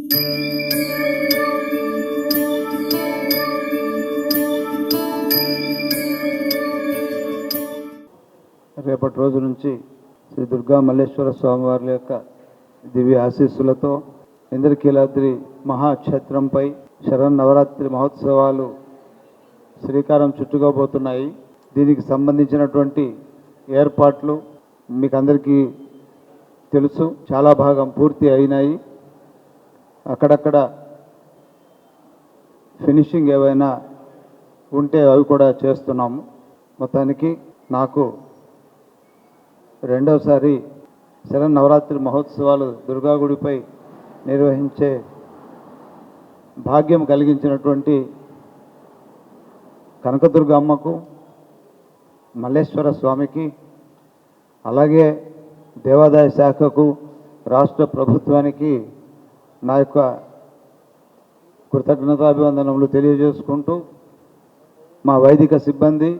రేపటి రోజు నుంచి శ్రీ దుర్గా మల్లేశ్వర స్వామివారి యొక్క దివ్య ఆశీస్సులతో ఇంద్రకీలాద్రి మహాక్షేత్రంపై శరన్నవరాత్రి మహోత్సవాలు శ్రీకారం చుట్టుకోబోతున్నాయి. దీనికి సంబంధించినటువంటి ఏర్పాట్లు మీకు అందరికీ తెలుసు, చాలా భాగం పూర్తి అయినాయి. అక్కడక్కడ ఫినిషింగ్ ఏవైనా ఉంటే అవి కూడా చేస్తున్నాము. మొత్తానికి నాకు రెండవసారి శరన్నవరాత్రి మహోత్సవాలు దుర్గాగుడిపై నిర్వహించే భాగ్యం కలిగించినటువంటి కనకదుర్గ అమ్మకు, మల్లేశ్వర స్వామికి, అలాగే దేవాదాయ శాఖకు, రాష్ట్ర ప్రభుత్వానికి నా యొక్క కృతజ్ఞతాభివందనములు తెలియజేసుకుంటూ, మా వైదిక సిబ్బంది,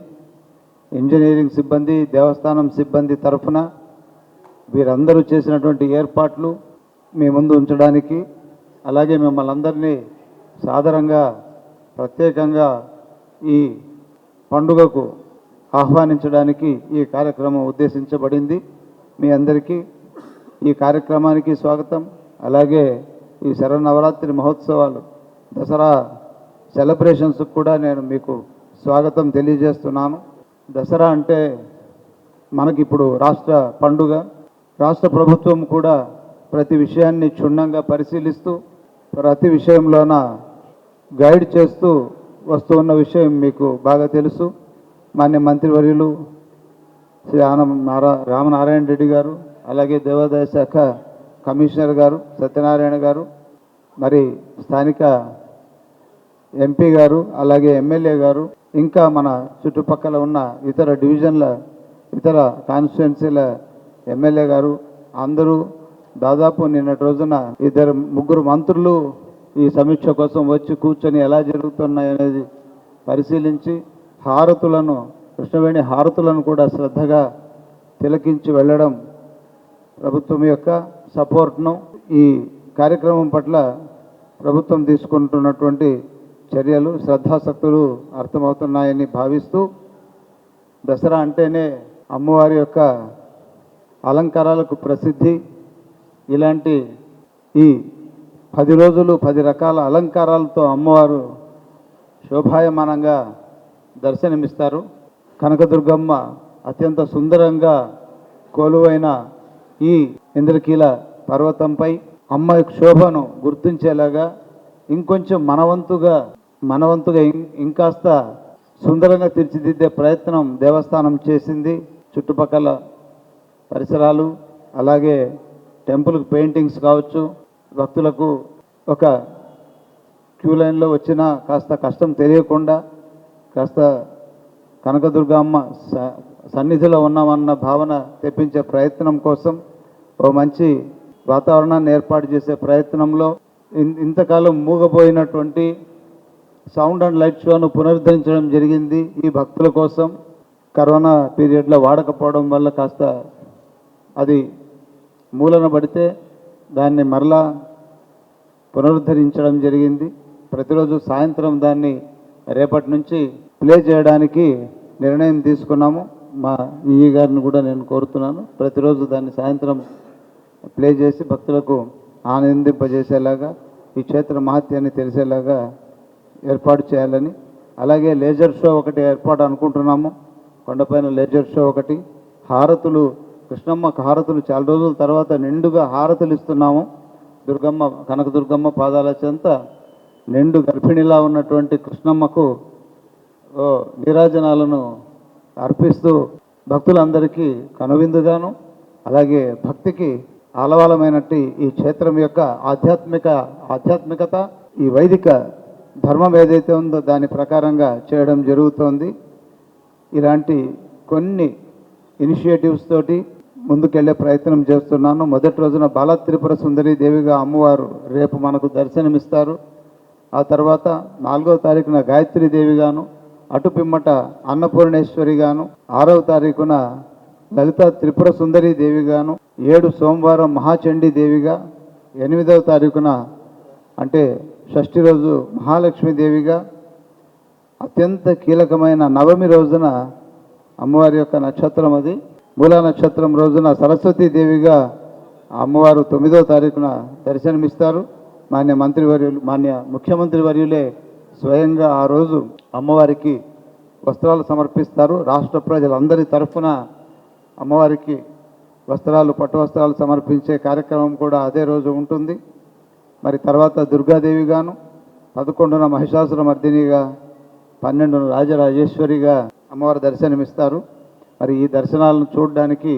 ఇంజనీరింగ్ సిబ్బంది, దేవస్థానం సిబ్బంది తరఫున వీరందరూ చేసినటువంటి ఏర్పాట్లు మీ ముందు ఉంచడానికి, అలాగే మిమ్మల్ని అందరినీ సాదరంగా ప్రత్యేకంగా ఈ పండుగకు ఆహ్వానించడానికి ఈ కార్యక్రమం ఉద్దేశించబడింది. మీ అందరికీ ఈ కార్యక్రమానికి స్వాగతం. అలాగే ఈ శరన్నవరాత్రి మహోత్సవాలు, దసరా సెలబ్రేషన్స్కి కూడా నేను మీకు స్వాగతం తెలియజేస్తున్నాను. దసరా అంటే మనకిప్పుడు రాష్ట్ర పండుగ. రాష్ట్ర ప్రభుత్వం కూడా ప్రతి విషయాన్ని క్షుణ్ణంగా పరిశీలిస్తూ ప్రతి విషయంలోన గైడ్ చేస్తూ వస్తున్న విషయం మీకు బాగా తెలుసు. మాన్య మంత్రివర్యులు శ్రీ రామనారాయణ రెడ్డి గారు, అలాగే దేవాదాయ శాఖ కమిషనర్ గారు సత్యనారాయణ గారు, మరి స్థానిక ఎంపీ గారు, అలాగే ఎమ్మెల్యే గారు, ఇంకా మన చుట్టుపక్కల ఉన్న ఇతర డివిజన్ల, ఇతర కాన్స్టిట్యున్సీల ఎమ్మెల్యే గారు అందరూ దాదాపు నిన్నటి రోజున ముగ్గురు మంత్రులు ఈ సమీక్ష కోసం వచ్చి కూర్చొని ఎలా జరుగుతున్నాయనేది పరిశీలించి హారతులను, కృష్ణవేణి హారతులను కూడా శ్రద్ధగా తిలకించి వెళ్ళడం ప్రభుత్వం యొక్క సపోర్ట్ను, ఈ కార్యక్రమం పట్ల ప్రభుత్వం తీసుకుంటున్నటువంటి చర్యలు, శ్రద్ధాశక్తులు అర్థమవుతున్నాయని భావిస్తూ, దసరా అంటేనే అమ్మవారి యొక్క అలంకారాలకు ప్రసిద్ధి. ఇలాంటి ఈ 10 రోజులు 10 రకాల అలంకారాలతో అమ్మవారు శోభాయమానంగా దర్శనమిస్తారు. కనకదుర్గమ్మ అత్యంత సుందరంగా కొలువైన ఈ ఇంద్రకీల పర్వతంపై అమ్మ శోభను గుర్తించేలాగా ఇంకొంచెం మనవంతుగా ఇంకాస్త సుందరంగా తీర్చిదిద్దే ప్రయత్నం దేవస్థానం చేసింది. చుట్టుపక్కల పరిసరాలు, అలాగే టెంపుల్కి పెయింటింగ్స్ కావచ్చు, భక్తులకు ఒక క్యూ లైన్లో వచ్చినా కాస్త కష్టం తెలియకుండా, కాస్త కనకదుర్గమ్మ సన్నిధిలో ఉన్నామన్న భావన తెప్పించే ప్రయత్నం కోసం ఓ మంచి వాతావరణాన్ని ఏర్పాటు చేసే ప్రయత్నంలో ఇంతకాలం మూగపోయినటువంటి సౌండ్ అండ్ లైట్ షోను పునరుద్ధరించడం జరిగింది. ఈ భక్తుల కోసం కరోనా పీరియడ్లో వాడకపోవడం వల్ల కాస్త అది మూలన పడితే దాన్ని మరలా పునరుద్ధరించడం జరిగింది. ప్రతిరోజు సాయంత్రం దాన్ని రేపటి నుంచి ప్లే చేయడానికి నిర్ణయం తీసుకున్నాము. మా ఈఈ గారిని కూడా నేను కోరుతున్నాను, ప్రతిరోజు దాన్ని సాయంత్రం ప్లే చేసి భక్తులకు ఆనందింపజేసేలాగా, ఈ క్షేత్ర మహత్యాన్ని తెలిసేలాగా ఏర్పాటు చేయాలని. అలాగే లేజర్ షో ఒకటి ఏర్పాటు అనుకుంటున్నాము. కొండపైన లేజర్ షో ఒకటి, హారతులు, కృష్ణమ్మకు హారతులు చాలా రోజుల తర్వాత నిండుగా హారతులు ఇస్తున్నాము. కనకదుర్గమ్మ పాదాల చెంత నిండు గర్భిణిలా ఉన్నటువంటి కృష్ణమ్మకు నీరాజనాలను అర్పిస్తూ భక్తులందరికీ కనువిందుగాను, అలాగే భక్తికి ఆలవాలమైనట్టు ఈ క్షేత్రం యొక్క ఆధ్యాత్మికత, ఈ వైదిక ధర్మం ఏదైతే ఉందో దాని ప్రకారంగా చేయడం జరుగుతోంది. ఇలాంటి కొన్ని ఇనిషియేటివ్స్ తోటి ముందుకెళ్లే ప్రయత్నం చేస్తున్నాను. మొదటి రోజున బాల త్రిపుర సుందరి దేవిగా అమ్మవారు రేపు మనకు దర్శనమిస్తారు. ఆ తర్వాత 4వ తారీఖున గాయత్రి దేవిగాను, అటు పిమ్మట అన్నపూర్ణేశ్వరిగాను, 6వ తారీఖున లలిత త్రిపుర సుందరి దేవిగాను, 7 సోమవారం మహాచండీ దేవిగా, 8వ తారీఖున అంటే షష్ఠి రోజు మహాలక్ష్మీదేవిగా అత్యంత కీలకమైన నవమి రోజున అమ్మవారి యొక్క నక్షత్రం అది. మూలా నక్షత్రం రోజున సరస్వతీదేవిగా అమ్మవారు 9వ తారీఖున దర్శనమిస్తారు. మాన్య ముఖ్యమంత్రి వర్యులే స్వయంగా ఆ రోజు అమ్మవారికి వస్త్రాలు సమర్పిస్తారు. రాష్ట్ర ప్రజలందరి తరఫున అమ్మవారికి పట్టు వస్త్రాలు సమర్పించే కార్యక్రమం కూడా అదే రోజు ఉంటుంది. మరి తర్వాత దుర్గాదేవిగాను, 11న మహిషాసుర మర్దినిగా, 12న రాజరాజేశ్వరిగా అమ్మవారి దర్శనమిస్తారు. మరి ఈ దర్శనాలను చూడడానికి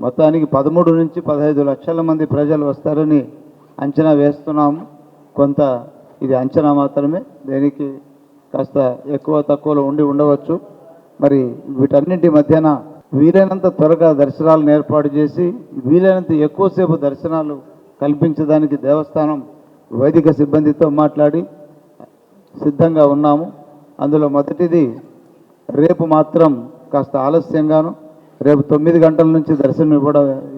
మొత్తానికి 13 నుంచి 15 లక్షల మంది ప్రజలు వస్తారని అంచనా వేస్తున్నాము. కొంత ఇది అంచనా మాత్రమే, దేనికి కాస్త ఎక్కువ తక్కువలో ఉండవచ్చు. మరి వీటన్నింటి మధ్యన వీలైనంత త్వరగా దర్శనాలను ఏర్పాటు చేసి వీలైనంత ఎక్కువసేపు దర్శనాలు కల్పించడానికి దేవస్థానం వైదిక సిబ్బందితో మాట్లాడి సిద్ధంగా ఉన్నాము. అందులో మొదటిది రేపు మాత్రం కాస్త ఆలస్యంగాను, రేపు 9 గంటల నుంచి దర్శనం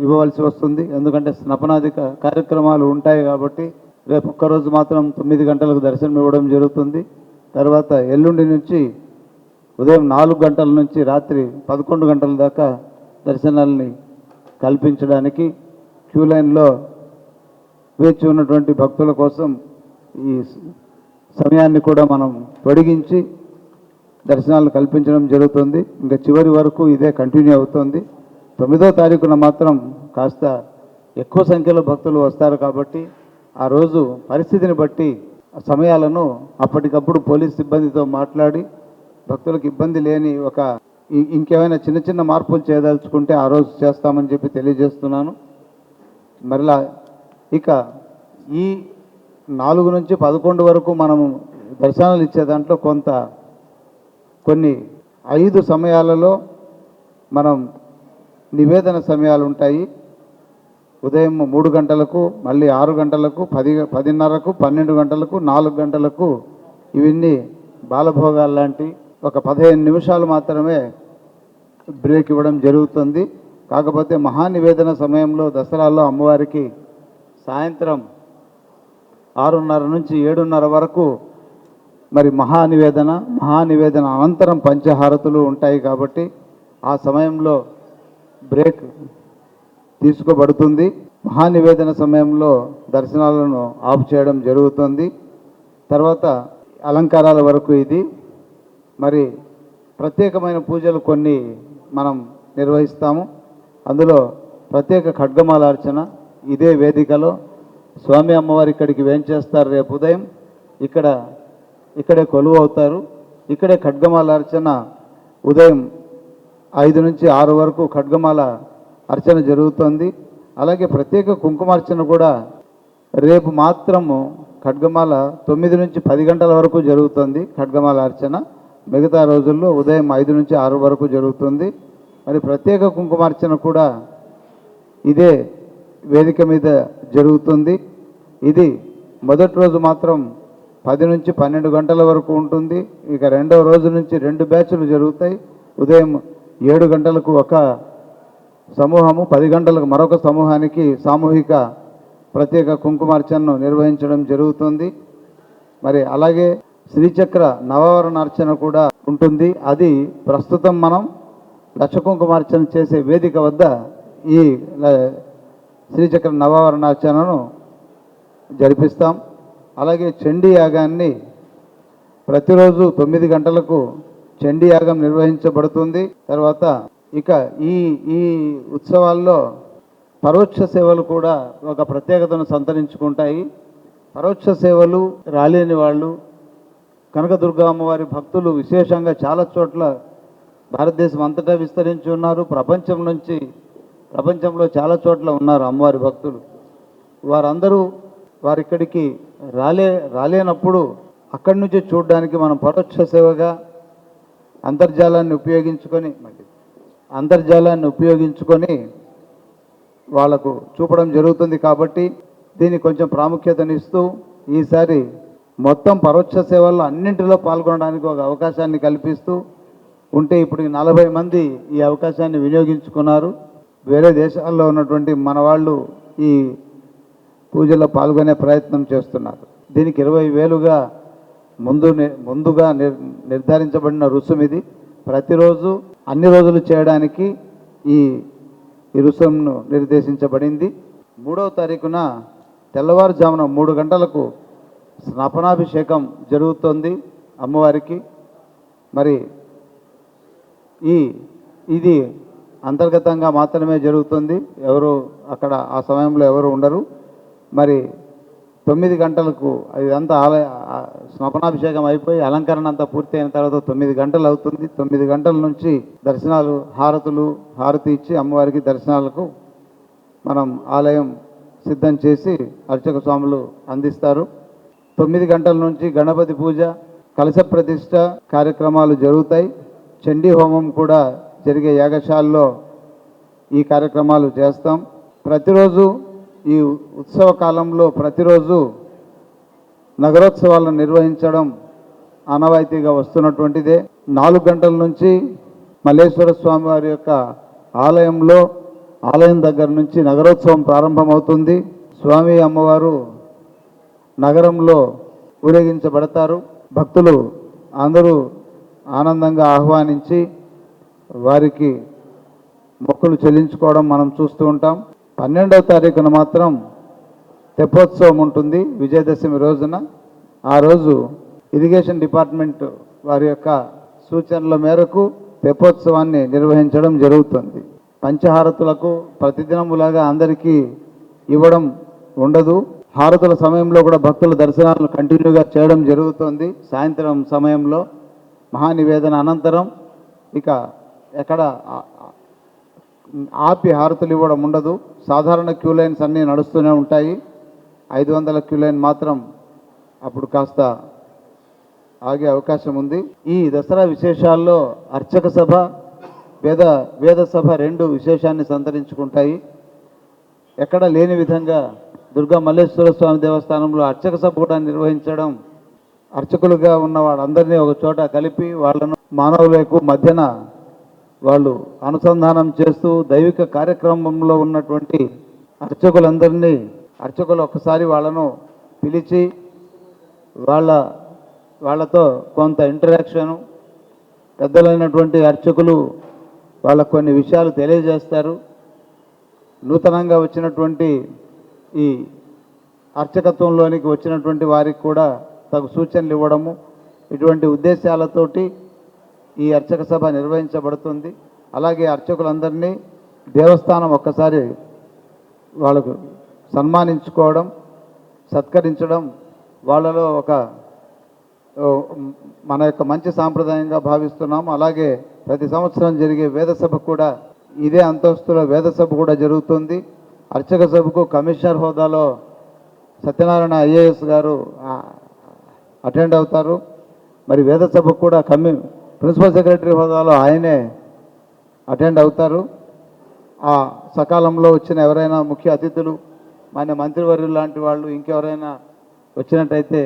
ఇవ్వవలసి వస్తుంది. ఎందుకంటే స్నపనాది కార్యక్రమాలు ఉంటాయి కాబట్టి రేపు ఒక్కరోజు మాత్రం 9 గంటలకు దర్శనం ఇవ్వడం జరుగుతుంది. తర్వాత ఎల్లుండి నుంచి ఉదయం 4 గంటల నుంచి రాత్రి 11 గంటల దాకా దర్శనాలని కల్పించడానికి క్యూ లైన్లో వేచి ఉన్నటువంటి భక్తుల కోసం ఈ సమయాన్ని కూడా మనం పొడిగించి దర్శనాలు కల్పించడం జరుగుతుంది. ఇంకా చివరి వరకు ఇదే కంటిన్యూ అవుతుంది. 9వ తారీఖున మాత్రం కాస్త ఎక్కువ సంఖ్యలో భక్తులు వస్తారు కాబట్టి ఆ రోజు పరిస్థితిని బట్టి సమయాలను అప్పటికప్పుడు పోలీస్ సిబ్బందితో మాట్లాడి భక్తులకు ఇబ్బంది లేని ఇంకేమైనా చిన్న చిన్న మార్పులు చేయదలుచుకుంటే ఆ రోజు చేస్తామని చెప్పి తెలియజేస్తున్నాను. మరలా ఇక ఈ 4 నుంచి 11 వరకు మనము దర్శనాలు ఇచ్చే దాంట్లో కొన్ని 5 సమయాలలో మనం నివేదన సమయాలు ఉంటాయి. ఉదయం 3 గంటలకు, మళ్ళీ 6 గంటలకు, 10:30కు, 12 గంటలకు, 4 గంటలకు ఇవన్నీ బాలభోగాలు లాంటి ఒక 15 నిమిషాలు మాత్రమే బ్రేక్ ఇవ్వడం జరుగుతుంది. కాకపోతే మహానివేదన సమయంలో దసరాలో అమ్మవారికి సాయంత్రం 6:30 నుంచి 7:30 వరకు మరి మహానివేదన అనంతరం పంచహారతులు ఉంటాయి కాబట్టి ఆ సమయంలో బ్రేక్ తీసుకోబడుతుంది. మహానివేదన సమయంలో దర్శనాలను ఆఫ్ చేయడం జరుగుతుంది. తర్వాత అలంకారాల వరకు ఇది. మరి ప్రత్యేకమైన పూజలు కొన్ని మనం నిర్వహిస్తాము. అందులో ప్రత్యేక ఖడ్గమాలార్చన ఇదే వేదికలో స్వామి అమ్మవారు ఇక్కడికి వేంచేస్తారు. రేపు ఉదయం ఇక్కడే కొలువు అవుతారు. ఇక్కడే ఖడ్గమాలార్చన ఉదయం 5 నుంచి 6 వరకు ఖడ్గమాల అర్చన జరుగుతుంది. అలాగే ప్రత్యేక కుంకుమార్చన కూడా రేపు మాత్రము ఖడ్గమాల 9 నుంచి 10 గంటల వరకు జరుగుతుంది. ఖడ్గమాల అర్చన మిగతా రోజుల్లో ఉదయం 5 నుంచి 6 వరకు జరుగుతుంది. మరి ప్రత్యేక కుంకుమార్చన కూడా ఇదే వేదిక మీద జరుగుతుంది. ఇది మొదటి రోజు మాత్రం 10 నుంచి 12 గంటల వరకు ఉంటుంది. ఇక రెండవ రోజు నుంచి 2 బ్యాచ్లు జరుగుతాయి. ఉదయం 7 గంటలకు ఒక సమూహము, 10 గంటలకు మరొక సమూహానికి సామూహిక ప్రత్యేక కుంకుమార్చనను నిర్వహించడం జరుగుతుంది. మరి అలాగే శ్రీచక్ర నవవరణార్చన కూడా ఉంటుంది. అది ప్రస్తుతం మనం లక్ష కుంకుమార్చన చేసే వేదిక వద్ద ఈ శ్రీచక్ర నవవరణార్చనను జరిపిస్తాం. అలాగే చండీ యాగాన్ని ప్రతిరోజు 9 గంటలకు చండీ యాగం నిర్వహించబడుతుంది. తర్వాత ఇక ఈ ఉత్సవాల్లో పరోక్ష సేవలు కూడా ఒక ప్రత్యేకతను సంతరించుకుంటాయి. పరోక్ష సేవలు రాలేని వాళ్ళు, కనకదుర్గ అమ్మవారి భక్తులు విశేషంగా చాలా చోట్ల భారతదేశం అంతటా విస్తరించి ఉన్నారు. ప్రపంచంలో చాలా చోట్ల ఉన్నారు అమ్మవారి భక్తులు. వారందరూ వారిక్కడికి రాలేనప్పుడు అక్కడి నుంచి చూడడానికి మనం పరోక్ష సేవగా అంతర్జాలాన్ని ఉపయోగించుకొని వాళ్లకు చూపడం జరుగుతుంది. కాబట్టి దీన్ని కొంచెం ప్రాముఖ్యతనిస్తూ ఈసారి మొత్తం పరోక్ష సేవల్లో అన్నింటిలో పాల్గొనడానికి ఒక అవకాశాన్ని కల్పిస్తూ ఉంటే ఇప్పుడు 40 మంది ఈ అవకాశాన్ని వినియోగించుకున్నారు. వేరే దేశాల్లో ఉన్నటువంటి మన వాళ్ళు ఈ పూజలో పాల్గొనే ప్రయత్నం చేస్తున్నారు. దీనికి 20,000గా ముందుగా నిర్ధారించబడిన రుసుము ఇది. ప్రతిరోజు అన్ని రోజులు చేయడానికి ఈ రుసుమును నిర్దేశించబడింది. 3వ తారీఖున తెల్లవారుజామున 3 గంటలకు స్నాపనాభిషేకం జరుగుతుంది అమ్మవారికి. మరి ఇది అంతర్గతంగా మాత్రమే జరుగుతుంది, ఎవరు అక్కడ ఆ సమయంలో ఎవరు ఉండరు. మరి 9 గంటలకు ఇదంతా స్నాపనాభిషేకం అయిపోయి అలంకరణ అంతా పూర్తి అయిన తర్వాత 9 గంటలు అవుతుంది. 9 గంటల నుంచి దర్శనాలు, హారతి ఇచ్చి అమ్మవారికి దర్శనాలకు మనం ఆలయం సిద్ధం చేసి అర్చక స్వాములు అందిస్తారు. 9 గంటల నుంచి గణపతి పూజ, కలశ ప్రతిష్ఠ కార్యక్రమాలు జరుగుతాయి. చండీ హోమం కూడా జరిగే యాగశాలలో ఈ కార్యక్రమాలు చేస్తాం. ప్రతిరోజు ఈ ఉత్సవ కాలంలో ప్రతిరోజు నగరోత్సవాలను నిర్వహించడం ఆనవాయితీగా వస్తున్నటువంటిదే. 4 గంటల నుంచి మల్లేశ్వర స్వామి వారి యొక్క ఆలయం దగ్గర నుంచి నగరోత్సవం ప్రారంభమవుతుంది. స్వామి అమ్మవారు నగరంలో ఊరేగించబడతారు. భక్తులు అందరూ ఆనందంగా ఆహ్వానించి వారికి మొక్కులు చెల్లించుకోవడం మనం చూస్తూ ఉంటాం. 12వ తారీఖున మాత్రం తెప్పోత్సవం ఉంటుంది విజయదశమి రోజున. ఆ రోజు ఇరిగేషన్ డిపార్ట్మెంట్ వారి యొక్క సూచనల మేరకు తెప్పోత్సవాన్ని నిర్వహించడం జరుగుతుంది. పంచహారతులకు ప్రతిదినములాగా అందరికీ ఇవ్వడం ఉండదు. హారతుల సమయంలో కూడా భక్తుల దర్శనాలను కంటిన్యూగా చేయడం జరుగుతుంది. సాయంత్రం సమయంలో మహానివేదన అనంతరం ఇక ఎక్కడ ఆపి హారతులు ఇవ్వడం ఉండదు. సాధారణ క్యూ లైన్స్ అన్నీ నడుస్తూనే ఉంటాయి. 500 క్యూ లైన్ మాత్రం అప్పుడు కాస్త ఆగే అవకాశం ఉంది. ఈ దసరా విశేషాల్లో అర్చక సభ, వేద సభ 2 విశేషాన్ని సంతరించుకుంటాయి. ఎక్కడ లేని విధంగా దుర్గా మల్లేశ్వర స్వామి దేవస్థానంలో అర్చక సభ కూడా నిర్వహించడం, అర్చకులుగా ఉన్న వాళ్ళందరినీ ఒక చోట కలిపి వాళ్ళను మానవులకు మధ్యన వాళ్ళు అనుసంధానం చేస్తూ దైవిక కార్యక్రమంలో ఉన్నటువంటి అర్చకులు ఒక్కసారి వాళ్ళను పిలిచి వాళ్ళతో కొంత ఇంటరాక్షను, పెద్దలైనటువంటి అర్చకులు వాళ్ళకు కొన్ని విషయాలు తెలియజేస్తారు. నూతనంగా వచ్చినటువంటి ఈ అర్చకత్వంలోనికి వచ్చినటువంటి వారికి కూడా తగు సూచనలు ఇవ్వడము, ఇటువంటి ఉద్దేశాలతోటి ఈ అర్చక సభ నిర్వహించబడుతుంది. అలాగే అర్చకులందరినీ దేవస్థానం ఒక్కసారి వాళ్ళకు సన్మానించుకోవడం, సత్కరించడం వాళ్ళలో ఒక మన యొక్క మంచి సాంప్రదాయంగా భావిస్తున్నాము. అలాగే ప్రతి సంవత్సరం జరిగే వేద సభ కూడా ఇదే అంతస్తులో వేద సభ కూడా జరుగుతుంది. అర్చక సభకు కమిషనర్ హోదాలో సత్యనారాయణ IAS గారు అటెండ్ అవుతారు. మరి వేద సభకు కూడా ప్రిన్సిపల్ సెక్రటరీ హోదాలో ఆయనే అటెండ్ అవుతారు. ఆ సకాలంలో వచ్చిన ఎవరైనా ముఖ్య అతిథులు, మన మంత్రివర్యులు లాంటి వాళ్ళు ఇంకెవరైనా వచ్చినట్టయితే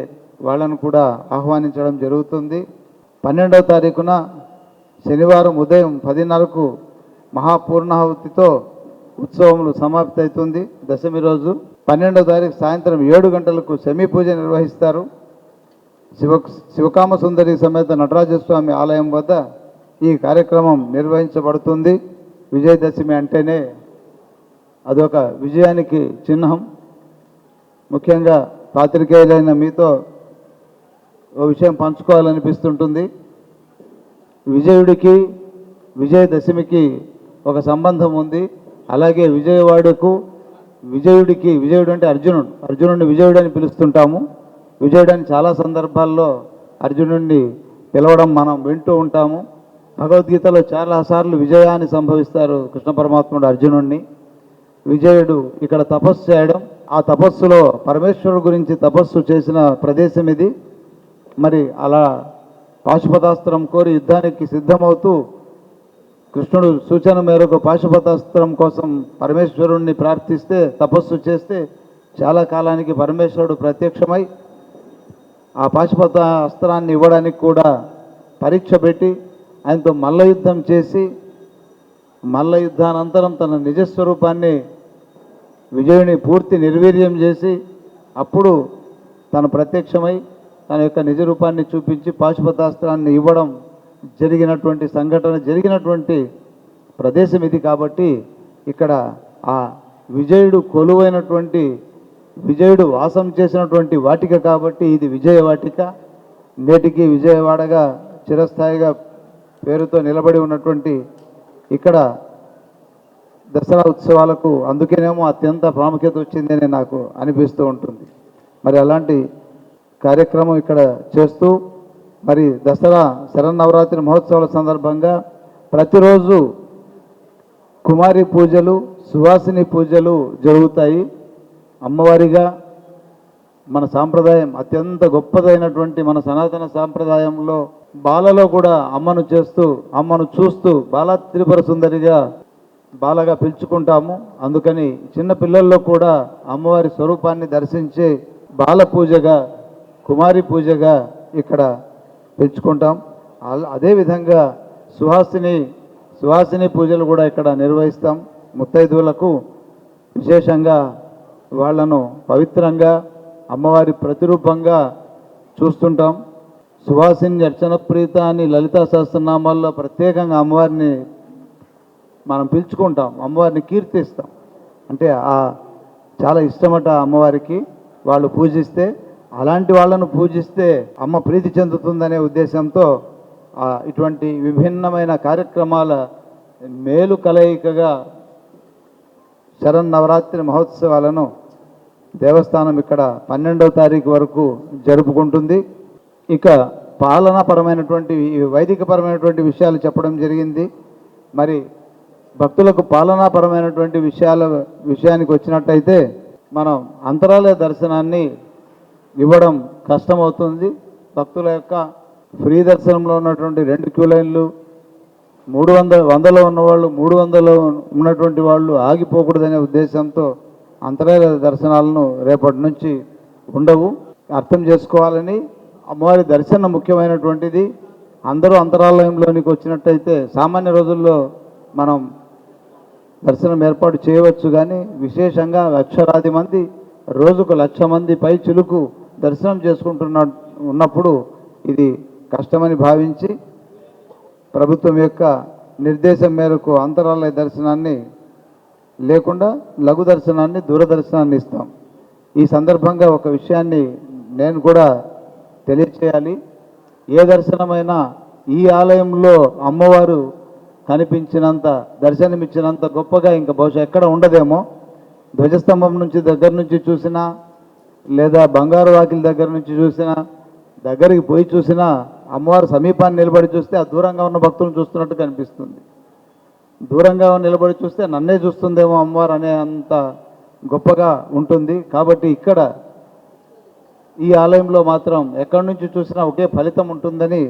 వాళ్ళను కూడా ఆహ్వానించడం జరుగుతుంది. 12వ తారీఖున శనివారం ఉదయం 10:30కు మహాపూర్ణాహుతితో ఉత్సవములు సమాప్తి అవుతుంది. దశమి రోజు 12వ తారీఖు సాయంత్రం 7 గంటలకు శమీ పూజ నిర్వహిస్తారు. శివకామ సుందరి సమేత నటరాజస్వామి ఆలయం వద్ద ఈ కార్యక్రమం నిర్వహించబడుతుంది. విజయదశమి అంటేనే అదొక విజయానికి చిహ్నం. ముఖ్యంగా పాత్రికేయులైన మీతో ఓ విషయం పంచుకోవాలనిపిస్తుంటుంది. విజయుడికి విజయదశమికి ఒక సంబంధం ఉంది. అలాగే విజయుడు అంటే అర్జునుడిని విజయుడు అని పిలుస్తుంటాము. విజయుడు అని చాలా సందర్భాల్లో అర్జునుడిని పిలవడం మనం వింటూ ఉంటాము. భగవద్గీతలో చాలాసార్లు విజయాన్ని సంభవిస్తారు కృష్ణ పరమాత్ముడు అర్జునుడిని. విజయుడు ఇక్కడ తపస్సు చేయడం, ఆ తపస్సులో పరమేశ్వరుడు గురించి తపస్సు చేసిన ప్రదేశం ఇది. మరి అలా పాశుపతాస్త్రం కోరి యుద్ధానికి సిద్ధమవుతూ కృష్ణుడు సూచన మేరకు పాశుపతాస్త్రం కోసం పరమేశ్వరుణ్ణి ప్రార్థిస్తే, తపస్సు చేస్తే చాలా కాలానికి పరమేశ్వరుడు ప్రత్యక్షమై ఆ పాశుపత అస్త్రాన్ని ఇవ్వడానికి కూడా పరీక్ష పెట్టి ఆయనతో మల్ల యుద్ధం చేసి, మల్ల యుద్ధానంతరం తన నిజస్వరూపాన్ని విజయుని పూర్తి నిర్వీర్యం చేసి, అప్పుడు తను ప్రత్యక్షమై తన యొక్క నిజ రూపాన్ని చూపించి పాశుపతాస్త్రాన్ని ఇవ్వడం జరిగినటువంటి సంఘటన జరిగినటువంటి ప్రదేశం ఇది. కాబట్టి ఇక్కడ ఆ విజయుడు కొలువైనటువంటి విజయుడు వాసం చేసినటువంటి వాటిక కాబట్టి ఇది విజయవాటిక. నేటికి విజయవాడగా చిరస్థాయిగా పేరుతో నిలబడి ఉన్నటువంటి ఇక్కడ దసరా ఉత్సవాలకు అందుకేనేమో అత్యంత ప్రాముఖ్యత వచ్చిందని నాకు అనిపిస్తూ ఉంటుంది. మరి అలాంటి కార్యక్రమం ఇక్కడ చేస్తూ మరి దసరా శరన్నవరాత్రి మహోత్సవాల సందర్భంగా ప్రతిరోజు కుమారి పూజలు, సువాసిని పూజలు జరుగుతాయి. అమ్మవారిగా మన సాంప్రదాయం అత్యంత గొప్పదైనటువంటి మన సనాతన సాంప్రదాయంలో బాలలో కూడా అమ్మను చేస్తూ అమ్మను చూస్తూ బాలా త్రిపుర సుందరిగా బాలగా పిలుచుకుంటాము. అందుకని చిన్న పిల్లల్లో కూడా అమ్మవారి స్వరూపాన్ని దర్శించే బాల పూజగా కుమారి పూజగా ఇక్కడ పెంచుకుంటాం. అదేవిధంగా సుహాసిని పూజలు కూడా ఇక్కడ నిర్వహిస్తాం. ముత్తైదువులకు విశేషంగా వాళ్లను పవిత్రంగా అమ్మవారి ప్రతిరూపంగా చూస్తుంటాం. సుహాసిని అర్చన ప్రీత అని లలితా సహస్రనామాల్లో ప్రత్యేకంగా అమ్మవారిని మనం పిలుచుకుంటాం, అమ్మవారిని కీర్తిస్తాం. అంటే చాలా ఇష్టమట అమ్మవారికి వాళ్ళు పూజిస్తే. అలాంటి వాళ్ళను పూజిస్తే అమ్మ ప్రీతి చెందుతుందనే ఉద్దేశంతో ఇటువంటి విభిన్నమైన కార్యక్రమాల మేలు కలయికగా శరన్నవరాత్రి మహోత్సవాలను దేవస్థానం ఇక్కడ 12వ తారీఖు వరకు జరుపుకుంటుంది. ఇక పాలనాపరమైనటువంటి వైదికపరమైనటువంటి విషయాలు చెప్పడం జరిగింది. మరి భక్తులకు పాలనాపరమైనటువంటి విషయానికి వచ్చినట్టయితే మనం అంతరాలయ దర్శనాన్ని ఇవ్వడం కష్టమవుతుంది. భక్తుల యొక్క ఫ్రీ దర్శనంలో ఉన్నటువంటి 2 క్యూ లైన్లు 100లో ఉన్నవాళ్ళు 300లో ఉన్నటువంటి వాళ్ళు ఆగిపోకూడదనే ఉద్దేశంతో అంతరాలయ దర్శనాలను రేపటి నుంచి ఉండవు. అర్థం చేసుకోవాలని అమ్మవారి దర్శనం ముఖ్యమైనటువంటిది. అందరూ అంతరాలయంలోనికి వచ్చినట్టయితే సామాన్య రోజుల్లో మనం దర్శనం ఏర్పాటు చేయవచ్చు. కానీ విశేషంగా లక్షలాది మంది రోజుకు 1,00,000 మంది పై చిలుకు దర్శనం ఉన్నప్పుడు ఇది కష్టమని భావించి ప్రభుత్వం యొక్క నిర్దేశం మేరకు అంతరాలయ దర్శనాన్ని లేకుండా లఘు దర్శనాన్ని, దూరదర్శనాన్ని ఇస్తాం. ఈ సందర్భంగా ఒక విషయాన్ని నేను కూడా తెలియచేయాలి. ఏ దర్శనమైనా ఈ ఆలయంలో అమ్మవారు కనిపించినంత, దర్శనమిచ్చినంత గొప్పగా ఇంకా బహుశా ఎక్కడ ఉండదేమో. ధ్వజస్తంభం నుంచి దగ్గర నుంచి చూసినా, లేదా బంగారు వాకిలి దగ్గర నుంచి చూసినా, దగ్గరికి పోయి చూసినా, అమ్మవారు సమీపాన్ని నిలబడి చూస్తే ఆ దూరంగా ఉన్న భక్తులను చూస్తున్నట్టు కనిపిస్తుంది. దూరంగా నిలబడి చూస్తే నన్నే చూస్తుందేమో అమ్మవారు అనే అంత గొప్పగా ఉంటుంది. కాబట్టి ఇక్కడ ఈ ఆలయంలో మాత్రం ఎక్కడి నుంచి చూసినా ఒకే ఫలితం ఉంటుందని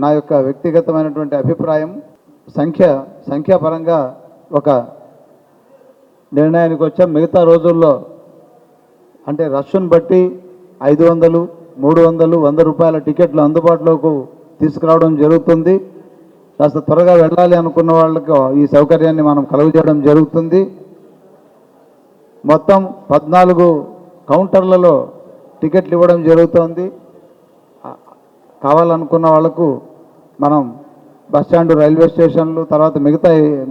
నా యొక్క వ్యక్తిగతమైనటువంటి అభిప్రాయం. సంఖ్యాపరంగా ఒక నిర్ణయానికి వచ్చాం. మిగతా రోజుల్లో అంటే రష్ను బట్టి 500, 300, 100 రూపాయల టికెట్లు అందుబాటులోకి తీసుకురావడం జరుగుతుంది. కాస్త త్వరగా వెళ్ళాలి అనుకున్న వాళ్ళకు ఈ సౌకర్యాన్ని మనం కలుగజేయడం జరుగుతుంది. మొత్తం 14 కౌంటర్లలో టికెట్లు ఇవ్వడం జరుగుతోంది. కావాలనుకున్న వాళ్లకు మనం బస్టాండ్, రైల్వే స్టేషన్లు, తర్వాత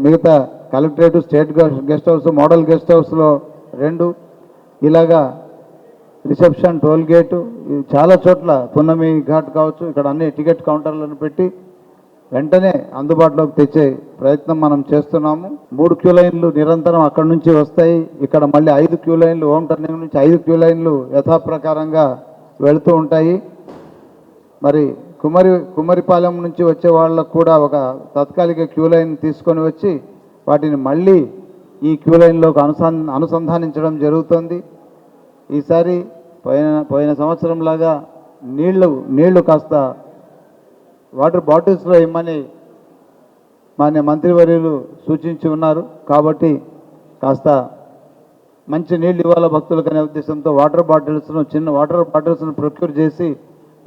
మిగతా collectorate, state guest house, model guest హౌస్లో 2, ఇలాగా రిసెప్షన్, టోల్ గేటు, చాలా చోట్ల పున్నమి ఘాట్ కావచ్చు, ఇక్కడ అన్ని టికెట్ కౌంటర్లను పెట్టి వెంటనే అందుబాటులోకి తెచ్చే ప్రయత్నం మనం చేస్తున్నాము. 3 క్యూ లైన్లు నిరంతరం అక్కడి నుంచి వస్తాయి. ఇక్కడ మళ్ళీ 5 క్యూ లైన్లు, హోమ్ టర్నింగ్ నుంచి 5 క్యూ లైన్లు యథాప్రకారంగా వెళుతూ ఉంటాయి. మరి కుమ్మరిపాలెం నుంచి వచ్చే వాళ్ళకు కూడా ఒక తాత్కాలిక క్యూ లైన్ తీసుకొని వచ్చి వాటిని మళ్ళీ ఈ క్యూ లైన్లోకి అనుసంధానించడం జరుగుతుంది. ఈసారి పోయిన సంవత్సరంలాగా నీళ్లు కాస్త వాటర్ బాటిల్స్లో ఇమ్మని మాన్య మంత్రివర్యులు సూచించి ఉన్నారు. కాబట్టి కాస్త మంచి నీళ్ళు ఇవ్వాల భక్తులకు అనే ఉద్దేశంతో చిన్న వాటర్ బాటిల్స్ను ప్రొక్యూర్ చేసి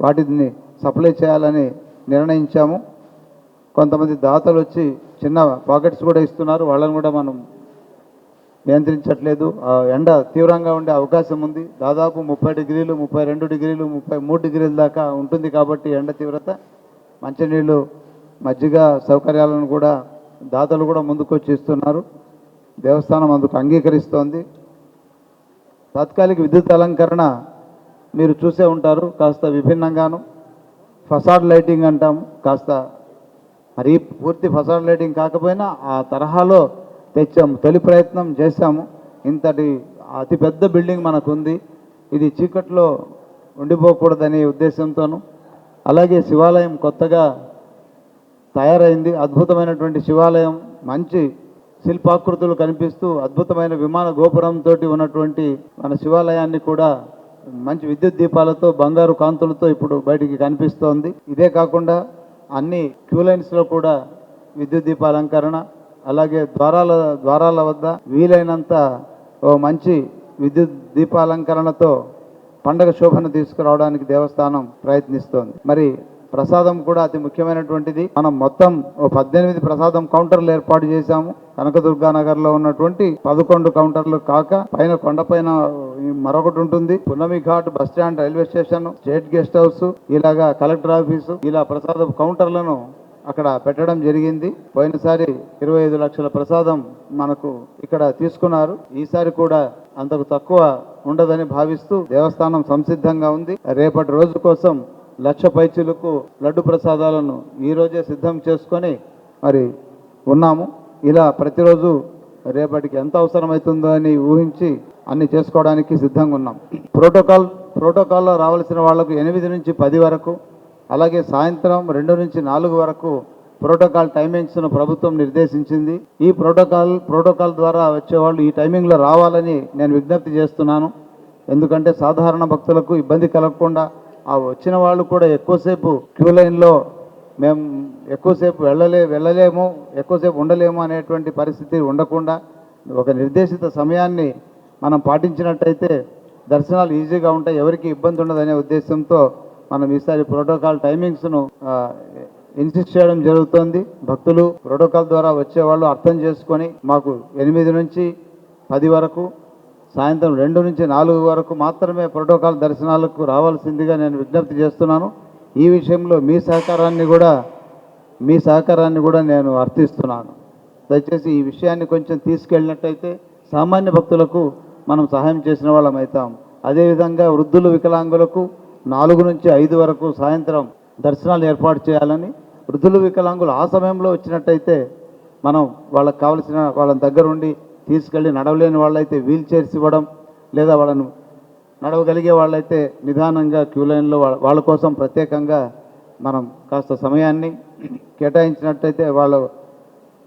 వాటిని సప్లై చేయాలని నిర్ణయించాము. కొంతమంది దాతలు వచ్చి చిన్న పాకెట్స్ కూడా ఇస్తున్నారు. వాళ్ళని కూడా మనం నియంత్రించట్లేదు. ఎండ తీవ్రంగా ఉండే అవకాశం ఉంది. దాదాపు 30 డిగ్రీలు, 32 డిగ్రీలు, 33 డిగ్రీల దాకా ఉంటుంది. కాబట్టి ఎండ తీవ్రత, మంచినీళ్ళు, మజ్జిగ సౌకర్యాలను కూడా దాతలు కూడా ముందుకొచ్చి ఇస్తున్నారు. దేవస్థానం అందుకు అంగీకరిస్తోంది. తాత్కాలిక విద్యుత్ అలంకరణ మీరు చూసే ఉంటారు, కాస్త విభిన్నంగాను. ఫసాడ్ లైటింగ్ అంటాము, కాస్త మరీ పూర్తి ఫసాడ్ లైటింగ్ కాకపోయినా ఆ తరహాలో తెచ్చాము. తొలి ప్రయత్నం చేశాము. ఇంతటి అతిపెద్ద బిల్డింగ్ మనకుంది, ఇది చీకట్లో ఉండిపోకూడదనే ఉద్దేశంతోనూ, అలాగే శివాలయం కొత్తగా తయారైంది. అద్భుతమైనటువంటి శివాలయం, మంచి శిల్పాకృతులు కనిపిస్తూ అద్భుతమైన విమాన గోపురంతో ఉన్నటువంటి మన శివాలయాన్ని కూడా మంచి విద్యుత్ దీపాలతో, బంగారు కాంతులతో ఇప్పుడు బయటికి కనిపిస్తోంది. ఇదే కాకుండా అన్ని క్యూ లైన్స్లో కూడా విద్యుత్ దీపాలంకరణ, అలాగే ద్వారాల వద్ద వీలైనంత ఓ మంచి విద్యుత్ దీపాలంకరణతో పండగ శోభను తీసుకురావడానికి దేవస్థానం ప్రయత్నిస్తోంది. మరి ప్రసాదం కూడా అతి ముఖ్యమైనటువంటిది. మనం మొత్తం ఓ 18 ప్రసాదం కౌంటర్లు ఏర్పాటు చేశాము. కనకదుర్గానగర్లో ఉన్నటువంటి 11 కౌంటర్లు కాక పైన కొండపైన మరొకటి ఉంటుంది. పున్నమి ghat, bus stand, railway station, state guest house, ఇలాగా కలెక్టర్ ఆఫీసు, ఇలా ప్రసాద కౌంటర్లను అక్కడ పెట్టడం జరిగింది. పోయినసారి 25 లక్షల ప్రసాదం మనకు ఇక్కడ తీసుకున్నారు. ఈసారి కూడా అంతకు తక్కువ ఉండదని భావిస్తూ దేవస్థానం సంసిద్ధంగా ఉంది. రేపటి రోజు కోసం 1,00,000 పైచిలకు లడ్డు ప్రసాదాలను ఈ రోజే సిద్ధం చేసుకొని మరి ఉన్నాము. ఇలా ప్రతిరోజు రేపటికి ఎంత అవసరమవుతుందో అని ఊహించి అన్ని చేసుకోవడానికి సిద్ధంగా ఉన్నాం. ప్రోటోకాల్లో రావాల్సిన వాళ్లకు 8 నుంచి 10 వరకు, అలాగే సాయంత్రం 2 నుంచి 4 వరకు ప్రోటోకాల్ టైమింగ్స్ను ప్రభుత్వం నిర్దేశించింది. ఈ ప్రోటోకాల్ ద్వారా వచ్చేవాళ్ళు ఈ టైమింగ్లో రావాలని నేను విజ్ఞప్తి చేస్తున్నాను. ఎందుకంటే సాధారణ భక్తులకు ఇబ్బంది కలగకుండా, ఆ వచ్చిన వాళ్ళు కూడా ఎక్కువసేపు క్యూ లైన్లో మేము ఎక్కువసేపు వెళ్ళలేము, ఎక్కువసేపు ఉండలేము అనేటువంటి పరిస్థితి ఉండకుండా ఒక నిర్దేశిత సమయాన్ని మనం పాటించినట్టయితే దర్శనాలు ఈజీగా ఉంటాయి, ఎవరికి ఇబ్బంది ఉండదనే ఉద్దేశంతో మనం ఈసారి ప్రోటోకాల్ టైమింగ్స్ను ఇన్సిస్ట్ చేయడం జరుగుతుంది. భక్తులు ప్రోటోకాల్ ద్వారా వచ్చేవాళ్ళు అర్థం చేసుకొని మాకు 8 నుంచి 10 వరకు, సాయంత్రం 2 నుంచి 4 వరకు మాత్రమే ప్రోటోకాల్ దర్శనాలకు రావాల్సిందిగా నేను విజ్ఞప్తి చేస్తున్నాను. ఈ విషయంలో మీ సహకారాన్ని కూడా నేను అర్థిస్తున్నాను. దయచేసి ఈ విషయాన్ని కొంచెం తీసుకెళ్ళినట్టయితే సామాన్య భక్తులకు మనం సహాయం చేసిన వాళ్ళం అవుతాం. అదేవిధంగా వృద్ధులు, వికలాంగులకు 4 నుంచి 5 వరకు సాయంత్రం దర్శనాలు ఏర్పాటు చేయాలని, వృద్ధులు, వికలాంగులు ఆ సమయంలో వచ్చినట్టయితే మనం వాళ్ళకి కావలసిన వాళ్ళ దగ్గరుండి తీసుకెళ్ళి, నడవలేని వాళ్ళైతే వీల్ చైర్స్ ఇవ్వడం, లేదా వాళ్ళను నడవగలిగే వాళ్ళైతే నిదానంగా క్యూ లైన్లో వాళ్ళ కోసం ప్రత్యేకంగా మనం కాస్త సమయాన్ని కేటాయించినట్టయితే వాళ్ళు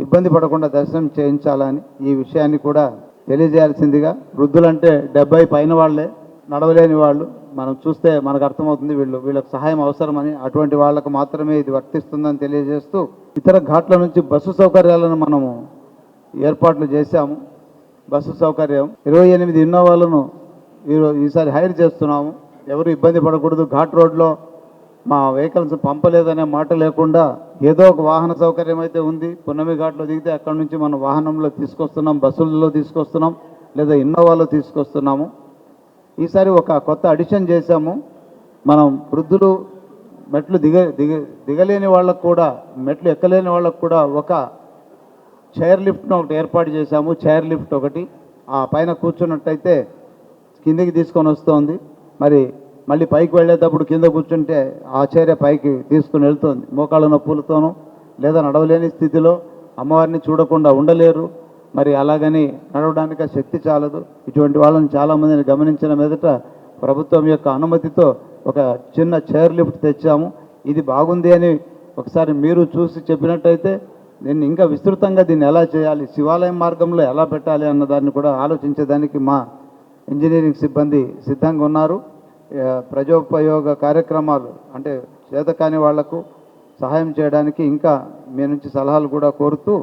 ఇబ్బంది పడకుండా దర్శనం చేయించాలని ఈ విషయాన్ని కూడా తెలియజేయాల్సిందిగా. వృద్ధులంటే 70 పైన వాళ్ళే, నడవలేని వాళ్ళు మనం చూస్తే మనకు అర్థమవుతుంది వీళ్ళకి సహాయం అవసరమని. అటువంటి వాళ్ళకు మాత్రమే ఇది వర్తిస్తుందని తెలియజేస్తూ, ఇతర ఘాట్ల నుంచి బస్సు సౌకర్యాలను మనము ఏర్పాట్లు చేశాము. బస్సు సౌకర్యం 28 ఇన్నోవాలను ఈసారి హైర్ చేస్తున్నాము. ఎవరు ఇబ్బంది పడకూడదు. ఘాట్ రోడ్లో మా వెహికల్స్ పంపలేదనే మాట లేకుండా ఏదో ఒక వాహన సౌకర్యం అయితే ఉంది. పున్నమి ఘాట్లో దిగితే అక్కడి నుంచి మనం వాహనంలో తీసుకొస్తున్నాం, బస్సులలో తీసుకొస్తున్నాం, లేదా ఇన్నోవాలో తీసుకొస్తున్నాము. ఈసారి ఒక కొత్త అడిషన్ చేశాము. మనం వృద్ధులు మెట్లు దిగలేని వాళ్ళకు కూడా, మెట్లు ఎక్కలేని వాళ్ళకు కూడా ఒక చైర్ లిఫ్ట్ను ఒకటి ఏర్పాటు చేశాము. చైర్ లిఫ్ట్ ఒకటి ఆ పైన కూర్చున్నట్టయితే కిందికి తీసుకొని వస్తుంది. మళ్ళీ పైకి వెళ్ళేటప్పుడు కింద కూర్చుంటే ఆ చైరే పైకి తీసుకుని వెళ్తుంది. మోకాళ్ళ నొప్పులతోనూ లేదా నడవలేని స్థితిలో అమ్మవారిని చూడకుండా ఉండలేరు. అలాగని నడవడానికి శక్తి చాలదు. ఇటువంటి వాళ్ళని చాలామందిని గమనించిన మీదట ప్రభుత్వం యొక్క అనుమతితో ఒక చిన్న చైర్ లిఫ్ట్ తెచ్చాము. ఇది బాగుంది అని ఒకసారి మీరు చూసి చెప్పినట్టయితే దీన్ని ఇంకా విస్తృతంగా దీన్ని ఎలా చేయాలి, శివాలయం మార్గంలో ఎలా పెట్టాలి అన్న దాన్ని కూడా ఆలోచించేదానికి మా ఇంజనీరింగ్ సిబ్బంది సిద్ధంగా ఉన్నారు. ప్రజోపయోగ కార్యక్రమాలు అంటే చేతకాని వాళ్లకు సహాయం చేయడానికి ఇంకా మీ నుంచి సలహాలు కూడా కోరుతూ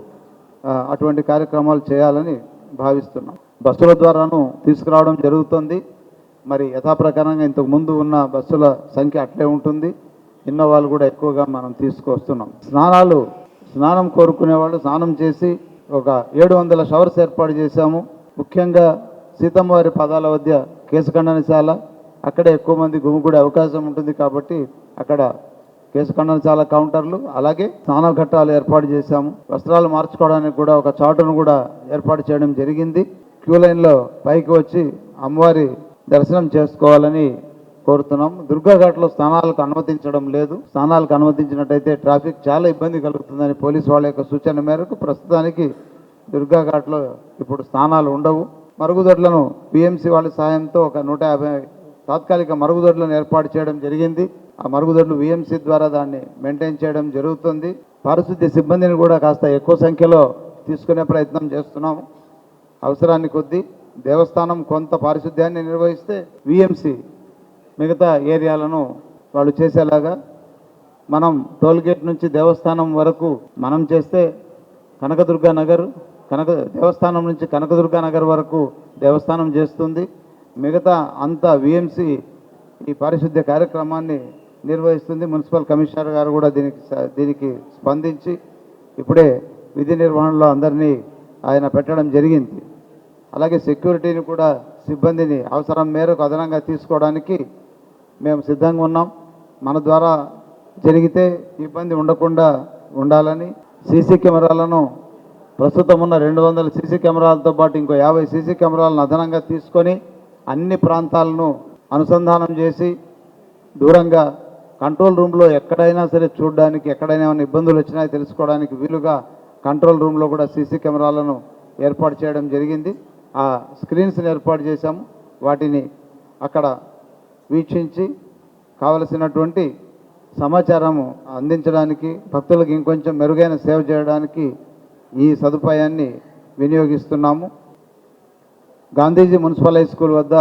అటువంటి కార్యక్రమాలు చేయాలని భావిస్తున్నాం. బస్సుల ద్వారాను తీసుకురావడం జరుగుతుంది. యథాప్రకారంగా ఇంతకు ముందు ఉన్న బస్సుల సంఖ్య అట్లే ఉంటుంది. ఇన్నోవాలు కూడా ఎక్కువగా మనం తీసుకొస్తున్నాం. స్నానం కోరుకునే వాళ్ళు స్నానం చేసి ఒక 700 షవర్స్ ఏర్పాటు చేశాము. ముఖ్యంగా సీతమ్మవారి పదాల వద్ద కేసు ఖండనశాల, అక్కడే ఎక్కువ మంది గుమిగూడే అవకాశం ఉంటుంది కాబట్టి అక్కడ కేసు ఖండనశాల కౌంటర్లు, అలాగే స్నాన ఘట్టాలు ఏర్పాటు చేశాము. వస్త్రాలు మార్చుకోవడానికి కూడా ఒక చాటును కూడా ఏర్పాటు చేయడం జరిగింది. క్యూ లైన్లో పైకి వచ్చి అమ్మవారి దర్శనం చేసుకోవాలని కోరుతున్నాం. దుర్గాఘాట్లో స్నానాలకు అనుమతించడం లేదు. స్నానాలకు అనుమతించినట్టయితే ట్రాఫిక్ చాలా ఇబ్బంది కలుగుతుందని పోలీసు వాళ్ళ యొక్క సూచన మేరకు ప్రస్తుతానికి దుర్గాఘాట్లో ఇప్పుడు స్నానాలు ఉండవు. మరుగుదొడ్లను పిఎంసి వాళ్ళ సాయంతో ఒక 150 తాత్కాలిక మరుగుదొడ్లను ఏర్పాటు చేయడం జరిగింది. ఆ మరుగుదొడ్లు విఎంసి ద్వారా దాన్ని మెయింటైన్ చేయడం జరుగుతుంది. పారిశుద్ధ్య సిబ్బందిని కూడా కాస్త ఎక్కువ సంఖ్యలో తీసుకునే ప్రయత్నం చేస్తున్నాము. అవసరాన్ని కొద్దీ దేవస్థానం కొంత పారిశుద్ధ్యాన్ని నిర్వహిస్తే విఎంసి మిగతా ఏరియాలను వాళ్ళు చేసేలాగా, మనం టోల్గేట్ నుంచి దేవస్థానం వరకు మనం చేస్తే కనకదుర్గా నగర్, దేవస్థానం నుంచి కనకదుర్గా నగర్ వరకు దేవస్థానం చేస్తుంది. మిగతా అంతా విఎంసి ఈ పారిశుద్ధ్య కార్యక్రమాన్ని నిర్వహిస్తుంది. మున్సిపల్ కమిషనర్ గారు కూడా దీనికి స్పందించి ఇప్పుడే విధి నిర్వహణలో అందరినీ ఆయన పెట్టడం జరిగింది. అలాగే సెక్యూరిటీని కూడా సిబ్బందిని అవసరం మేరకు అదనంగా తీసుకోవడానికి మేము సిద్ధంగా ఉన్నాం. మన ద్వారా జరిగితే ఇబ్బంది ఉండకుండా ఉండాలని సీసీ కెమెరాలను ప్రస్తుతం ఉన్న 200 సీసీ కెమెరాలతో పాటు ఇంకో 50 సీసీ కెమెరాలను అదనంగా తీసుకొని అన్ని ప్రాంతాలను అనుసంధానం చేసి దూరంగా కంట్రోల్ రూమ్లో ఎక్కడైనా సరే చూడడానికి, ఎక్కడైనా ఏమైనా ఇబ్బందులు వచ్చినా తెలుసుకోవడానికి వీలుగా కంట్రోల్ రూమ్లో కూడా సీసీ కెమెరాలను ఏర్పాటు చేయడం జరిగింది. ఆ స్క్రీన్స్ని ఏర్పాటు చేశాము. వాటిని అక్కడ వీక్షించి కావలసినటువంటి సమాచారము అందించడానికి, భక్తులకు ఇంకొంచెం మెరుగైన సేవ చేయడానికి ఈ సదుపాయాన్ని వినియోగిస్తున్నాము. గాంధీజీ మున్సిపల్ హై స్కూల్ వద్ద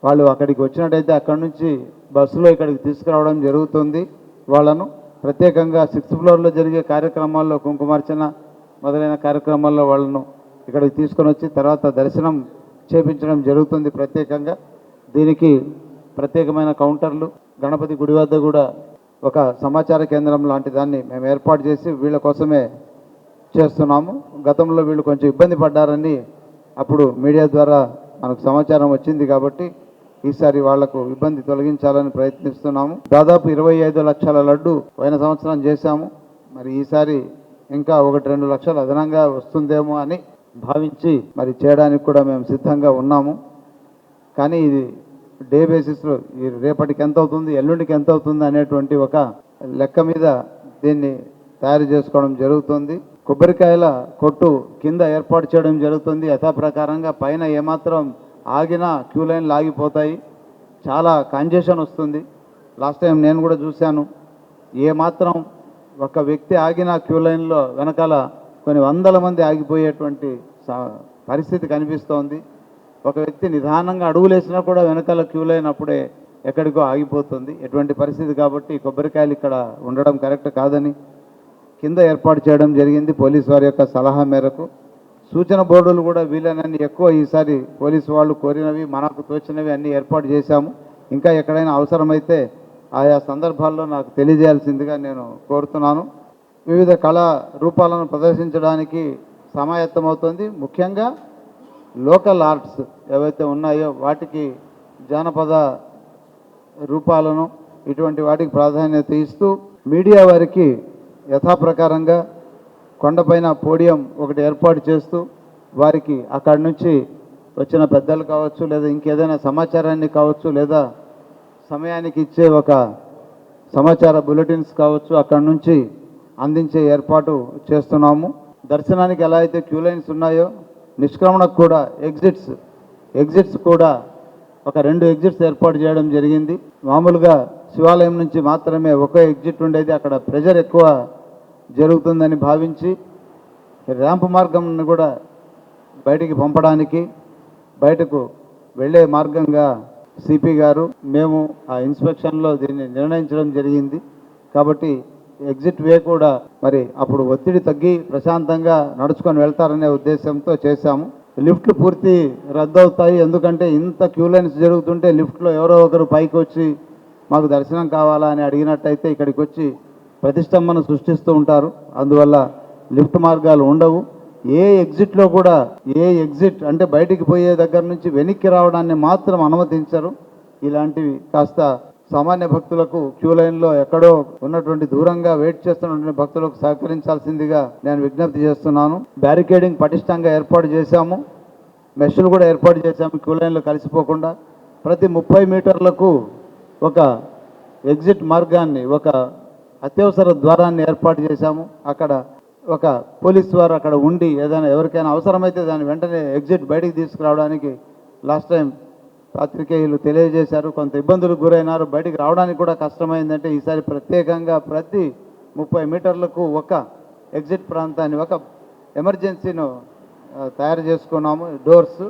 వాళ్ళు అక్కడికి వచ్చినట్టయితే అక్కడి నుంచి బస్సులో ఇక్కడికి తీసుకురావడం జరుగుతుంది. వాళ్ళను ప్రత్యేకంగా 6th ఫ్లోర్లో జరిగే కార్యక్రమాల్లో, కుంకుమార్చన మొదలైన కార్యక్రమాల్లో వాళ్ళను ఇక్కడికి తీసుకొని వచ్చి తర్వాత దర్శనం చేపించడం జరుగుతుంది ప్రత్యేకంగా. దీనికి ప్రత్యేకమైన కౌంటర్లు, గణపతి గుడి వద్ద కూడా ఒక సమాచార కేంద్రం లాంటి దాన్ని మేము ఏర్పాటు చేసి వీళ్ళ కోసమే చేస్తున్నాము. గతంలో వీళ్ళు కొంచెం ఇబ్బంది పడ్డారని అప్పుడు మీడియా ద్వారా మనకు సమాచారం వచ్చింది కాబట్టి ఈసారి వాళ్లకు ఇబ్బంది తొలగించాలని ప్రయత్నిస్తున్నాము. దాదాపు 25 లక్షల లడ్డు పోయిన సంవత్సరం చేశాము. మరి ఈసారి ఇంకా 1-2 లక్షలు అదనంగా వస్తుందేమో అని భావించి మరి చేయడానికి కూడా మేము సిద్ధంగా ఉన్నాము. కానీ ఇది డే బేసిస్లో రేపటికి ఎంత అవుతుంది, ఎల్లుండికి ఎంత అవుతుంది అనేటువంటి ఒక లెక్క మీద దీన్ని తయారు చేసుకోవడం జరుగుతుంది. కొబ్బరికాయల కొట్టు కింద ఏర్పాటు చేయడం జరుగుతుంది. యథాప్రకారంగా పైన ఏమాత్రం ఆగినా క్యూ లైన్లు ఆగిపోతాయి, చాలా కంజెషన్ వస్తుంది. లాస్ట్ టైం నేను కూడా చూశాను, ఏమాత్రం ఒక వ్యక్తి ఆగినా క్యూ లైన్లో వెనకాల కొన్ని వందల మంది ఆగిపోయేటువంటి పరిస్థితి కనిపిస్తోంది. ఒక వ్యక్తి నిదానంగా అడుగులేసినా కూడా వెనకాల క్యూ లైన్ అప్పుడే ఎక్కడికో ఆగిపోతుంది. ఎటువంటి పరిస్థితి కాబట్టి కొబ్బరికాయలు ఇక్కడ ఉండడం కరెక్ట్ కాదని కింద ఏర్పాటు చేయడం జరిగింది. పోలీసు వారి యొక్క సలహా మేరకు సూచన బోర్డులు కూడా వీలైనన్ని ఎక్కువ ఈసారి పోలీసు వాళ్ళు కోరినవి, మనకు తోచినవి అన్నీ ఏర్పాటు చేశాము. ఇంకా ఎక్కడైనా అవసరమైతే ఆయా సందర్భాల్లో నాకు తెలియజేయాల్సిందిగా నేను కోరుతున్నాను. వివిధ కళా రూపాలను ప్రదర్శించడానికి సమాయత్తమవుతుంది. ముఖ్యంగా లోకల్ ఆర్ట్స్ ఏవైతే ఉన్నాయో వాటికి, జానపద రూపాలను ఇటువంటి వాటికి ప్రాధాన్యత ఇస్తూ మీడియా వారికి యథాప్రకారంగా కొండపైన పోడియం ఒకటి ఏర్పాటు చేస్తూ వారికి అక్కడి నుంచి వచ్చిన పెద్దలు కావచ్చు, లేదా ఇంకేదైనా సమాచారాన్ని కావచ్చు, లేదా సమయానికి ఇచ్చే ఒక సమాచార బులెటిన్స్ కావచ్చు, అక్కడి నుంచి అందించే ఏర్పాటు చేస్తున్నాము. దర్శనానికి ఎలా అయితే క్యూ లైన్స్ ఉన్నాయో నిష్క్రమణకు కూడా ఎగ్జిట్స్ కూడా ఒక 2 ఎగ్జిట్స్ ఏర్పాటు చేయడం జరిగింది. మామూలుగా శివాలయం నుంచి మాత్రమే ఒక ఎగ్జిట్ ఉండేది, అక్కడ ప్రెజర్ ఎక్కువ జరుగుతుందని భావించి ర్యాంప్ మార్గంను కూడా బయటికి పంపడానికి, బయటకు వెళ్ళే మార్గంగా సిపి గారు మేము ఆ ఇన్స్పెక్షన్లో దీన్ని నిర్ణయించడం జరిగింది. కాబట్టి ఎగ్జిట్ వే కూడా మరి అప్పుడు ఒత్తిడి తగ్గి ప్రశాంతంగా నడుచుకొని వెళ్తారనే ఉద్దేశంతో చేశాము. లిఫ్ట్లు పూర్తి రద్దవుతాయి, ఎందుకంటే ఇంత క్యూ లైన్స్ జరుగుతుంటే లిఫ్ట్లో ఎవరో ఒకరు పైకి వచ్చి మాకు దర్శనం కావాలా అని అడిగినట్టయితే ఇక్కడికి వచ్చి ప్రతిష్టంభన సృష్టిస్తూ ఉంటారు. అందువల్ల లిఫ్ట్ మార్గాలు ఉండవు. ఏ ఎగ్జిట్లో కూడా ఏ ఎగ్జిట్ అంటే బయటికి పోయే దగ్గర నుంచి వెనక్కి రావడాన్ని మాత్రం అనుమతించరు. ఇలాంటివి కాస్త సామాన్య భక్తులకు క్యూ లైన్లో ఎక్కడో ఉన్నటువంటి దూరంగా వెయిట్ చేస్తున్నటువంటి భక్తులకు సహకరించాల్సిందిగా నేను విజ్ఞప్తి చేస్తున్నాను. బ్యారికేడింగ్ పటిష్టంగా ఏర్పాటు చేశాము, మెషులు కూడా ఏర్పాటు చేశాము. క్యూ లైన్లో కలిసిపోకుండా ప్రతి 30 మీటర్లకు ఒక ఎగ్జిట్ మార్గాన్ని, ఒక అత్యవసర ద్వారాన్ని ఏర్పాటు చేశాము. అక్కడ ఒక పోలీస్ వారు అక్కడ ఉండి ఏదైనా ఎవరికైనా అవసరమైతే దాన్ని వెంటనే ఎగ్జిట్ బయటికి తీసుకురావడానికి లాస్ట్ టైం పాత్రికేయులు తెలియజేశారు. కొంత ఇబ్బందులకు గురైనారు, బయటికి రావడానికి కూడా కష్టమైందంటే ఈసారి ప్రత్యేకంగా ప్రతి 30 మీటర్లకు ఒక ఎగ్జిట్ ప్రాంతాన్ని, ఒక ఎమర్జెన్సీను తయారు చేసుకున్నాము. డోర్స్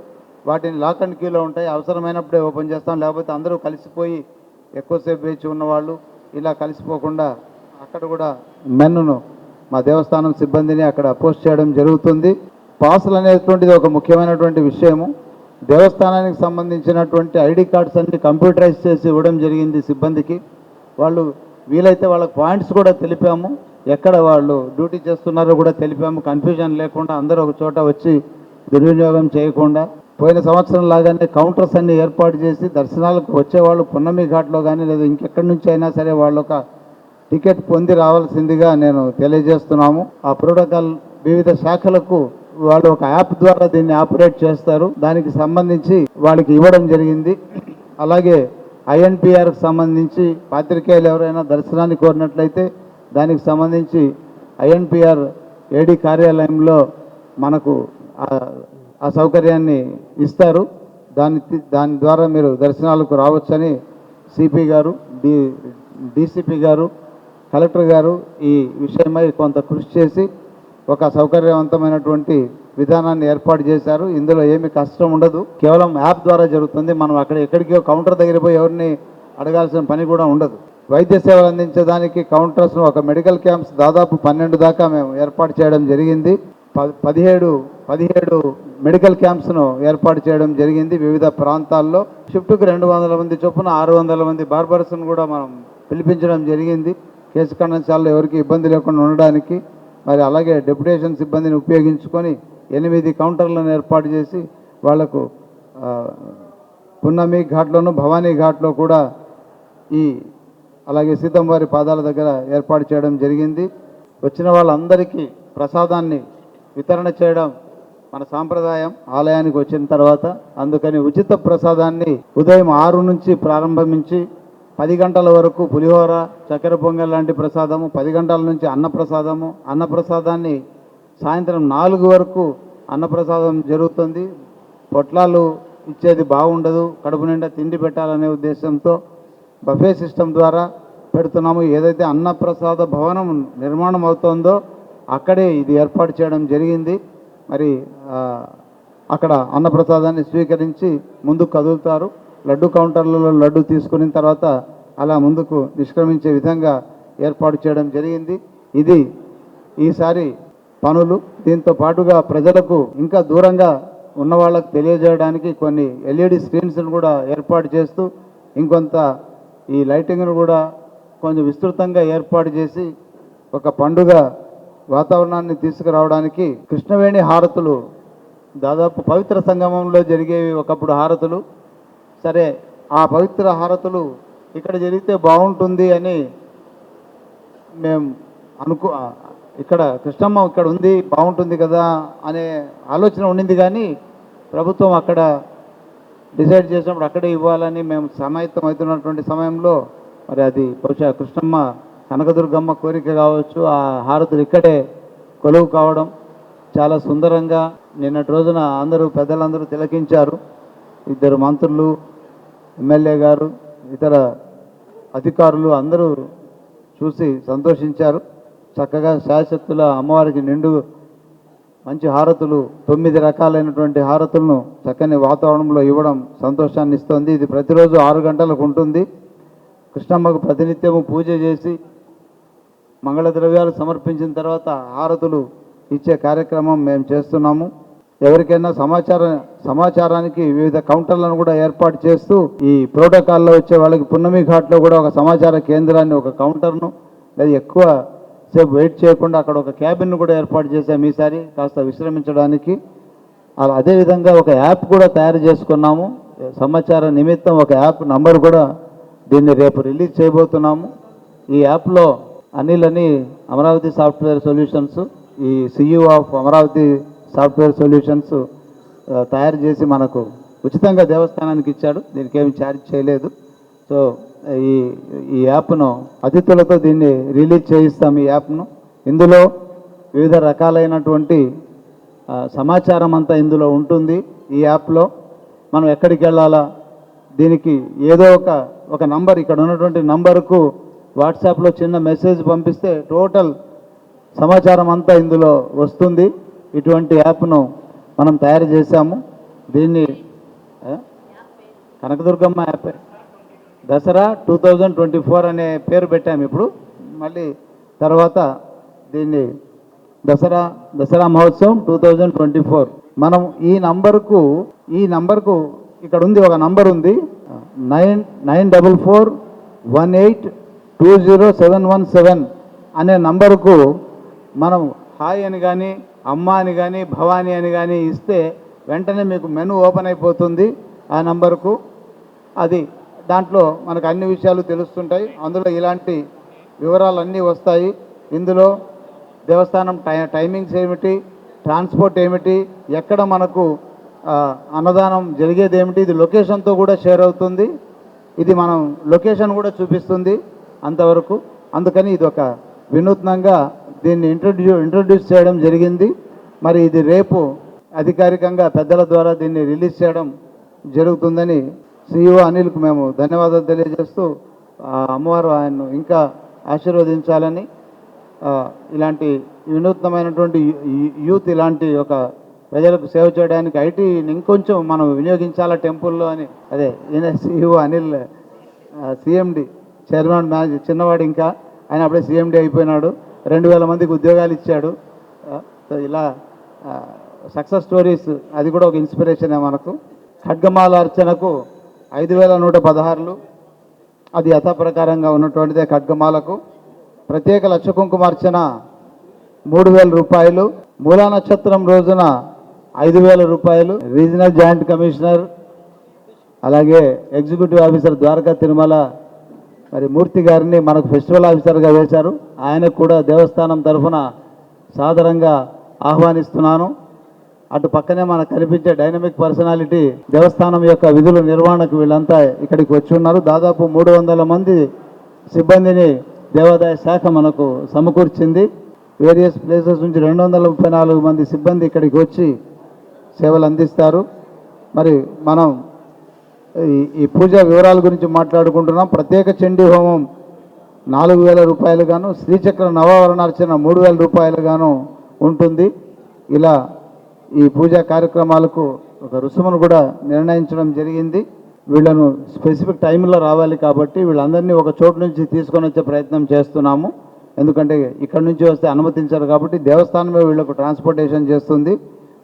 వాటిని లాక్ అండ్ కీలో ఉంటాయి, అవసరమైనప్పుడే ఓపెన్ చేస్తాం. లేకపోతే అందరూ కలిసిపోయి ఎక్కువసేపు వేచి ఉన్నవాళ్ళు ఇలా కలిసిపోకుండా అక్కడ కూడా మెన్నును మా దేవస్థానం సిబ్బందిని అక్కడ పోస్ట్ చేయడం జరుగుతుంది. పాసులు అనేటువంటిది ఒక ముఖ్యమైనటువంటి విషయము. దేవస్థానానికి సంబంధించినటువంటి ఐడి కార్డ్స్ అన్ని కంప్యూటరైజ్ చేసి ఇవ్వడం జరిగింది సిబ్బందికి. వాళ్ళు వీలైతే వాళ్ళకి పాయింట్స్ కూడా తెలిపాము, ఎక్కడ వాళ్ళు డ్యూటీ చేస్తున్నారో కూడా తెలిపాము. కన్ఫ్యూజన్ లేకుండా అందరూ ఒక చోట వచ్చి దుర్వినియోగం చేయకుండా పోయిన సంవత్సరం లాగానే కౌంటర్స్ అన్ని ఏర్పాటు చేసి దర్శనాలకు వచ్చేవాళ్ళు పున్నమి ఘాట్లో కానీ లేదా ఇంకెక్కడి నుంచి అయినా సరే వాళ్ళు ఒక టికెట్ పొంది రావాల్సిందిగా నేను తెలియజేస్తున్నాము. ఆ ప్రోటోకాల్ వివిధ శాఖలకు వాళ్ళు ఒక యాప్ ద్వారా దీన్ని ఆపరేట్ చేస్తారు, దానికి సంబంధించి వాళ్ళకి ఇవ్వడం జరిగింది. అలాగే ఐఎన్పిఆర్కి సంబంధించి పాత్రికేయులు ఎవరైనా దర్శనాన్ని కోరినట్లయితే దానికి సంబంధించి ఐఎన్పిఆర్ ఏడీ కార్యాలయంలో మనకు ఆ సౌకర్యాన్ని ఇస్తారు. దాని ద్వారా మీరు దర్శనాలకు రావచ్చని సిపి గారు, డీసీపీ గారు, కలెక్టర్ గారు ఈ విషయమై కొంత కృషి చేసి ఒక సౌకర్యవంతమైనటువంటి విధానాన్ని ఏర్పాటు చేశారు. ఇందులో ఏమి కష్టం ఉండదు, కేవలం యాప్ ద్వారా జరుగుతుంది. మనం అక్కడ ఎక్కడికో కౌంటర్ దగ్గర పోయి ఎవరిని అడగాల్సిన పని కూడా ఉండదు. వైద్య సేవలు అందించడానికి కౌంటర్స్ను ఒక మెడికల్ క్యాంప్స్ దాదాపు 12 దాకా మేము ఏర్పాటు చేయడం జరిగింది. 17 మెడికల్ క్యాంప్స్ను ఏర్పాటు చేయడం జరిగింది వివిధ ప్రాంతాల్లో. షిఫ్ట్కు 200 మంది చొప్పున 600 మంది బార్బర్స్ను కూడా మనం పిలిపించడం జరిగింది, కేసు ఖండనశాలలో ఎవరికి ఇబ్బంది లేకుండా ఉండడానికి. మరి అలాగే డెప్యుటేషన్ సిబ్బందిని ఉపయోగించుకొని 8 కౌంటర్లను ఏర్పాటు చేసి వాళ్లకు పున్నమి ఘాట్లోను భవానీ ఘాట్లో కూడా అలాగే సీతంవారి పాదాల దగ్గర ఏర్పాటు చేయడం జరిగింది. వచ్చిన వాళ్ళందరికీ ప్రసాదాన్ని వితరణ చేయడం మన సాంప్రదాయం ఆలయానికి వచ్చిన తర్వాత. అందుకని ఉచిత ప్రసాదాన్ని ఉదయం 6 నుంచి ప్రారంభించి 10 గంటల వరకు పులిహోర, చక్కెర పొంగల్ లాంటి ప్రసాదము, 10 గంటల నుంచి అన్నప్రసాదము, అన్నప్రసాదాన్ని సాయంత్రం 4 వరకు అన్నప్రసాదం జరుగుతుంది. పొట్లాలు ఇచ్చేది బాగుండదు, కడుపు నిండా తిండి పెట్టాలనే ఉద్దేశంతో బఫే సిస్టమ్ ద్వారా పెడుతున్నాము. ఏదైతే అన్నప్రసాద భవనం నిర్మాణం అవుతుందో అక్కడే ఇది ఏర్పాటు చేయడం జరిగింది. మరి అక్కడ అన్నప్రసాదాన్ని స్వీకరించి ముందుకు కదులుతారు. లడ్డు కౌంటర్లలో లడ్డు తీసుకున్న తర్వాత అలా ముందుకు నిష్క్రమించే విధంగా ఏర్పాటు చేయడం జరిగింది. ఇది ఈసారి పనులు. దీంతో పాటుగా ప్రజలకు ఇంకా దూరంగా ఉన్న వాళ్ళకు తెలియజేయడానికి కొన్ని ఎల్ఈడి స్క్రీన్స్ను కూడా ఏర్పాటు చేస్తూ ఇంకొంత ఈ లైటింగ్ను కూడా కొంచెం విస్తృతంగా ఏర్పాటు చేసి ఒక పండుగ వాతావరణాన్ని తీసుకురావడానికి కృష్ణవేణి హారతులు దాదాపు పవిత్ర సంగమంలో జరిగేవి ఒకప్పుడు హారతులు. సరే, ఆ పవిత్ర హారతులు ఇక్కడ జరిగితే బాగుంటుంది అని మేము ఇక్కడ కృష్ణమ్మ ఇక్కడ ఉంది బాగుంటుంది కదా అనే ఆలోచన ఉండింది. కానీ ప్రభుత్వం అక్కడ డిసైడ్ చేసినప్పుడు అక్కడే ఇవ్వాలని మేము సమాయత్తం అవుతున్నటువంటి సమయంలో మరి అది బహుశా కృష్ణమ్మ కనకదుర్గమ్మ కోరిక కావచ్చు, ఆ హారతులు ఇక్కడే కొలువు కావడం చాలా సుందరంగా నిన్నటి రోజున అందరూ పెద్దలందరూ తిలకించారు. 2 మంత్రులు, ఎమ్మెల్యే గారు, ఇతర అధికారులు అందరూ చూసి సంతోషించారు. చక్కగా శాశ్వతుల అమ్మవారికి నిండు మంచి హారతులు 9 రకాలైనటువంటి హారతులను చక్కని వాతావరణంలో ఇవ్వడం సంతోషాన్ని ఇస్తుంది. ఇది ప్రతిరోజు 6 గంటలకు ఉంటుంది. కృష్ణమ్మకు ప్రతినిత్యము పూజ చేసి మంగళ ద్రవ్యాలు సమర్పించిన తర్వాత హారతులు ఇచ్చే కార్యక్రమం మేము చేస్తున్నాము. ఎవరికైనా సమాచారానికి వివిధ కౌంటర్లను కూడా ఏర్పాటు చేస్తూ ఈ ప్రోటోకాల్లో వచ్చే వాళ్ళకి పున్నమి ఘాట్లో కూడా ఒక సమాచార కేంద్రాన్ని, ఒక కౌంటర్ను లేదా ఎక్కువ సేపు వెయిట్ చేయకుండా అక్కడ ఒక క్యాబిన్ కూడా ఏర్పాటు చేశాము ఈసారి కాస్త విశ్రమించడానికి. అదేవిధంగా ఒక యాప్ కూడా తయారు చేసుకున్నాము, సమాచార నిమిత్తం ఒక యాప్ నంబర్ కూడా దీన్ని రేపు రిలీజ్ చేయబోతున్నాము. ఈ యాప్లో అనిల్ అని అమరావతి సాఫ్ట్వేర్ సొల్యూషన్స్, ఈ CEO of Amaravati software solutions తయారు చేసి మనకు ఉచితంగా దేవస్థానానికి ఇచ్చాడు, దీనికి ఏమి ఛార్జ్ చేయలేదు. సో ఈ యాప్ను అతిథులతో దీన్ని రిలీజ్ చేయిస్తాం. ఈ యాప్ను ఇందులో వివిధ రకాలైనటువంటి సమాచారం అంతా ఇందులో ఉంటుంది. ఈ యాప్లో మనం ఎక్కడికి వెళ్ళాలా, దీనికి ఏదో ఒక నంబర్, ఇక్కడ ఉన్నటువంటి నంబరుకు వాట్సాప్లో చిన్న మెసేజ్ పంపిస్తే టోటల్ సమాచారం అంతా ఇందులో వస్తుంది. ఇటువంటి యాప్ను మనం తయారు చేశాము. దీన్ని కనకదుర్గమ్మ యాప్ దసరా 2024 అనే పేరు పెట్టాము. ఇప్పుడు మళ్ళీ తర్వాత దీన్ని దసరా మహోత్సవం 2024. మనం ఈ నంబర్కు ఇక్కడ ఉంది, ఒక నంబర్ ఉంది 9441820717 అనే నంబరుకు మనం హాయ్ అని కానీ అమ్మ అని కానీ భవానీ అని కానీ ఇస్తే వెంటనే మీకు మెనూ ఓపెన్ అయిపోతుంది ఆ నంబరుకు. అది దాంట్లో మనకు అన్ని విషయాలు తెలుస్తుంటాయి. అందులో ఇలాంటి వివరాలన్నీ వస్తాయి. ఇందులో దేవస్థానం టైమింగ్స్ ఏమిటి, ట్రాన్స్పోర్ట్ ఏమిటి, ఎక్కడ మనకు అన్నదానం జరిగేది ఏమిటి, ఇది లొకేషన్తో కూడా షేర్ అవుతుంది. ఇది మనం లొకేషన్ కూడా చూపిస్తుంది అంతవరకు. అందుకని ఇది ఒక వినూత్నంగా దీన్ని ఇంట్రడ్యూస్ చేయడం జరిగింది. మరి ఇది రేపు అధికారికంగా పెద్దల ద్వారా దీన్ని రిలీజ్ చేయడం జరుగుతుందని సిఇఓ అనిల్కు మేము ధన్యవాదాలు తెలియజేస్తూ అమ్మవారు ఆయన్ను ఇంకా ఆశీర్వదించాలని, ఇలాంటి వినూత్నమైనటువంటి యూత్ ఇలాంటి ఒక ప్రజలకు సేవ చేయడానికి ఐటీని ఇంకొంచెం మనం వినియోగించాలా టెంపుల్లో అని. అదే ఈయన CEO Anil CMD, chairman manager, చిన్నవాడు ఇంకా, ఆయన అప్పుడే సిఎండి అయిపోయినాడు. 2000 మందికి ఉద్యోగాలు ఇచ్చాడు. సో ఇలా సక్సెస్ స్టోరీస్, అది కూడా ఒక ఇన్స్పిరేషనే మనకు. ఖడ్గమాల అర్చనకు 5116, అది యథాప్రకారంగా ఉన్నటువంటిదే. ఖడ్గమాలకు ప్రత్యేక లక్ష కుంకుమార్చన 3000 రూపాయలు, మూలా నక్షత్రం రోజున 5000 రూపాయలు. రీజనల్ జాయింట్ కమిషనర్ అలాగే ఎగ్జిక్యూటివ్ ఆఫీసర్ ద్వారకా తిరుమల మరి మూర్తి గారిని మనకు ఫెస్టివల్ ఆఫీసర్గా వేశారు. ఆయనకు కూడా దేవస్థానం తరఫున సాదరంగా ఆహ్వానిస్తున్నాను. అటు పక్కనే మనకు కనిపించే డైనమిక్ పర్సనాలిటీ దేవస్థానం యొక్క విధుల నిర్వహణకు వీళ్ళంతా ఇక్కడికి వచ్చి ఉన్నారు. దాదాపు 300 మంది సిబ్బందిని దేవాదాయ శాఖ మనకు సమకూర్చింది. వేరియస్ ప్లేసెస్ నుంచి 234 మంది సిబ్బంది ఇక్కడికి వచ్చి సేవలు అందిస్తారు. మరి మనం ఈ పూజా వివరాల గురించి మాట్లాడుకుంటున్నాం. ప్రత్యేక చండీ హోమం 4000 రూపాయలు గాను, శ్రీచక్ర నవావరణార్చన 3000 రూపాయలు గాను ఉంటుంది. ఇలా ఈ పూజా కార్యక్రమాలకు ఒక రుసుమును కూడా నిర్ణయించడం జరిగింది. వీళ్ళను స్పెసిఫిక్ టైంలో రావాలి కాబట్టి వీళ్ళందరినీ ఒక చోటు నుంచి తీసుకొని వచ్చే ప్రయత్నం చేస్తున్నాము. ఎందుకంటే ఇక్కడ నుంచి వస్తే అనుమతించారు కాబట్టి దేవస్థానమే వీళ్ళకు ట్రాన్స్పోర్టేషన్ చేస్తుంది.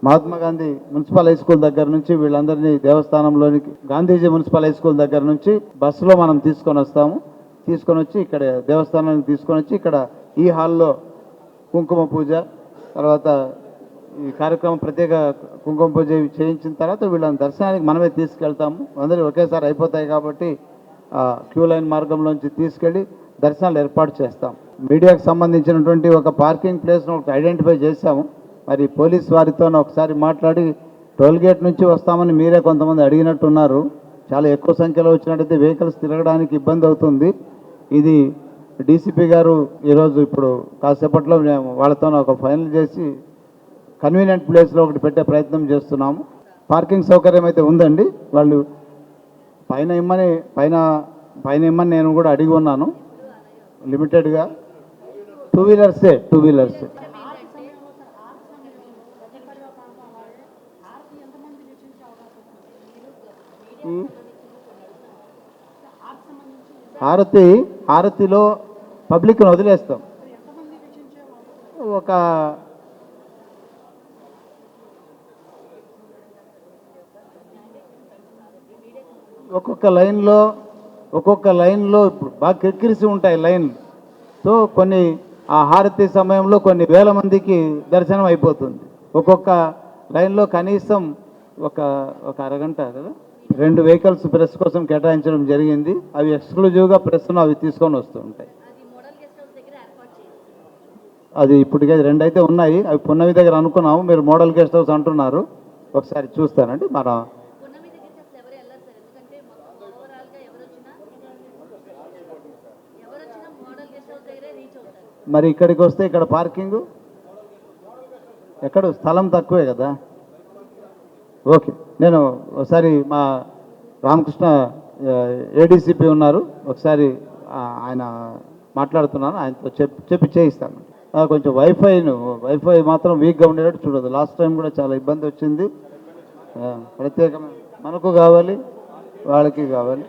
Mahatma Gandhi municipal high school దగ్గర నుంచి వీళ్ళందరినీ దేవస్థానంలోనికి, గాంధీజీ మున్సిపల్ హై స్కూల్ దగ్గర నుంచి బస్సులో మనం తీసుకొని వస్తాము. తీసుకొని వచ్చి ఇక్కడ దేవస్థానానికి తీసుకొని వచ్చి ఇక్కడ ఈ హాల్లో కుంకుమ పూజ, తర్వాత ఈ కార్యక్రమం ప్రత్యేక కుంకుమ పూజ చేయించిన తర్వాత వీళ్ళని దర్శనానికి మనమే తీసుకెళ్తాము. అందరూ ఒకేసారి అయిపోతాయి కాబట్టి క్యూ లైన్ మార్గంలోంచి తీసుకెళ్ళి దర్శనాలు ఏర్పాటు చేస్తాం. మీడియాకు సంబంధించినటువంటి ఒక పార్కింగ్ ప్లేస్ను ఒకటి ఐడెంటిఫై చేశాము. మరి పోలీస్ వారితో ఒకసారి మాట్లాడి టోల్గేట్ నుంచి వస్తామని మీరే కొంతమంది అడిగినట్టున్నారు. చాలా ఎక్కువ సంఖ్యలో వచ్చినట్టయితే వెహికల్స్ తిరగడానికి ఇబ్బంది అవుతుంది. ఇది డీసీపీ గారు ఈరోజు ఇప్పుడు కాసేపట్లో మేము వాళ్ళతో ఒక ఫైనల్ చేసి కన్వీనియంట్ ప్లేస్లో ఒకటి పెట్టే ప్రయత్నం చేస్తున్నాము. పార్కింగ్ సౌకర్యం అయితే ఉందండి. వాళ్ళు పైన ఇమ్మని నేను కూడా అడిగి ఉన్నాను. లిమిటెడ్గా టూ వీలర్సే హారతిలో పబ్లిక్ను వదిలేస్తాం. ఒక ఒక్కొక్క లైన్లో ఇప్పుడు బాగా కిక్కిరిసి ఉంటాయి లైన్లు. సో కొన్ని ఆ హారతి సమయంలో కొన్ని వేల మందికి దర్శనం అయిపోతుంది. ఒక్కొక్క లైన్లో కనీసం ఒక ఒక అరగంట కదా 2 వెహికల్స్ ప్రెస్ కోసం కేటాయించడం జరిగింది. అవి ఎక్స్క్లూజివ్గా ప్రెస్ను అవి తీసుకొని వస్తూ ఉంటాయి. అది ఇప్పటికే 2 అయితే ఉన్నాయి. అవి పున్నమి దగ్గర అనుకున్నాము, మీరు మోడల్ గెస్ట్ హౌస్ అంటున్నారు. ఒకసారి చూస్తానండి. మన మరి ఇక్కడికి వస్తే ఇక్కడ పార్కింగ్ ఎక్కడ, స్థలం తక్కువే కదా. ఓకే, నేను ఒకసారి మా రామకృష్ణ ఏడీసీపీ ఉన్నారు, ఒకసారి ఆయన మాట్లాడుతున్నాను, ఆయనతో చెప్పి చేయిస్తాను. కొంచెం వైఫై మాత్రం వీక్గా ఉండేటట్టు చూడదు. లాస్ట్ టైం కూడా చాలా ఇబ్బంది వచ్చింది. ప్రత్యేకమైన మనకు కావాలి, వాళ్ళకి కావాలి.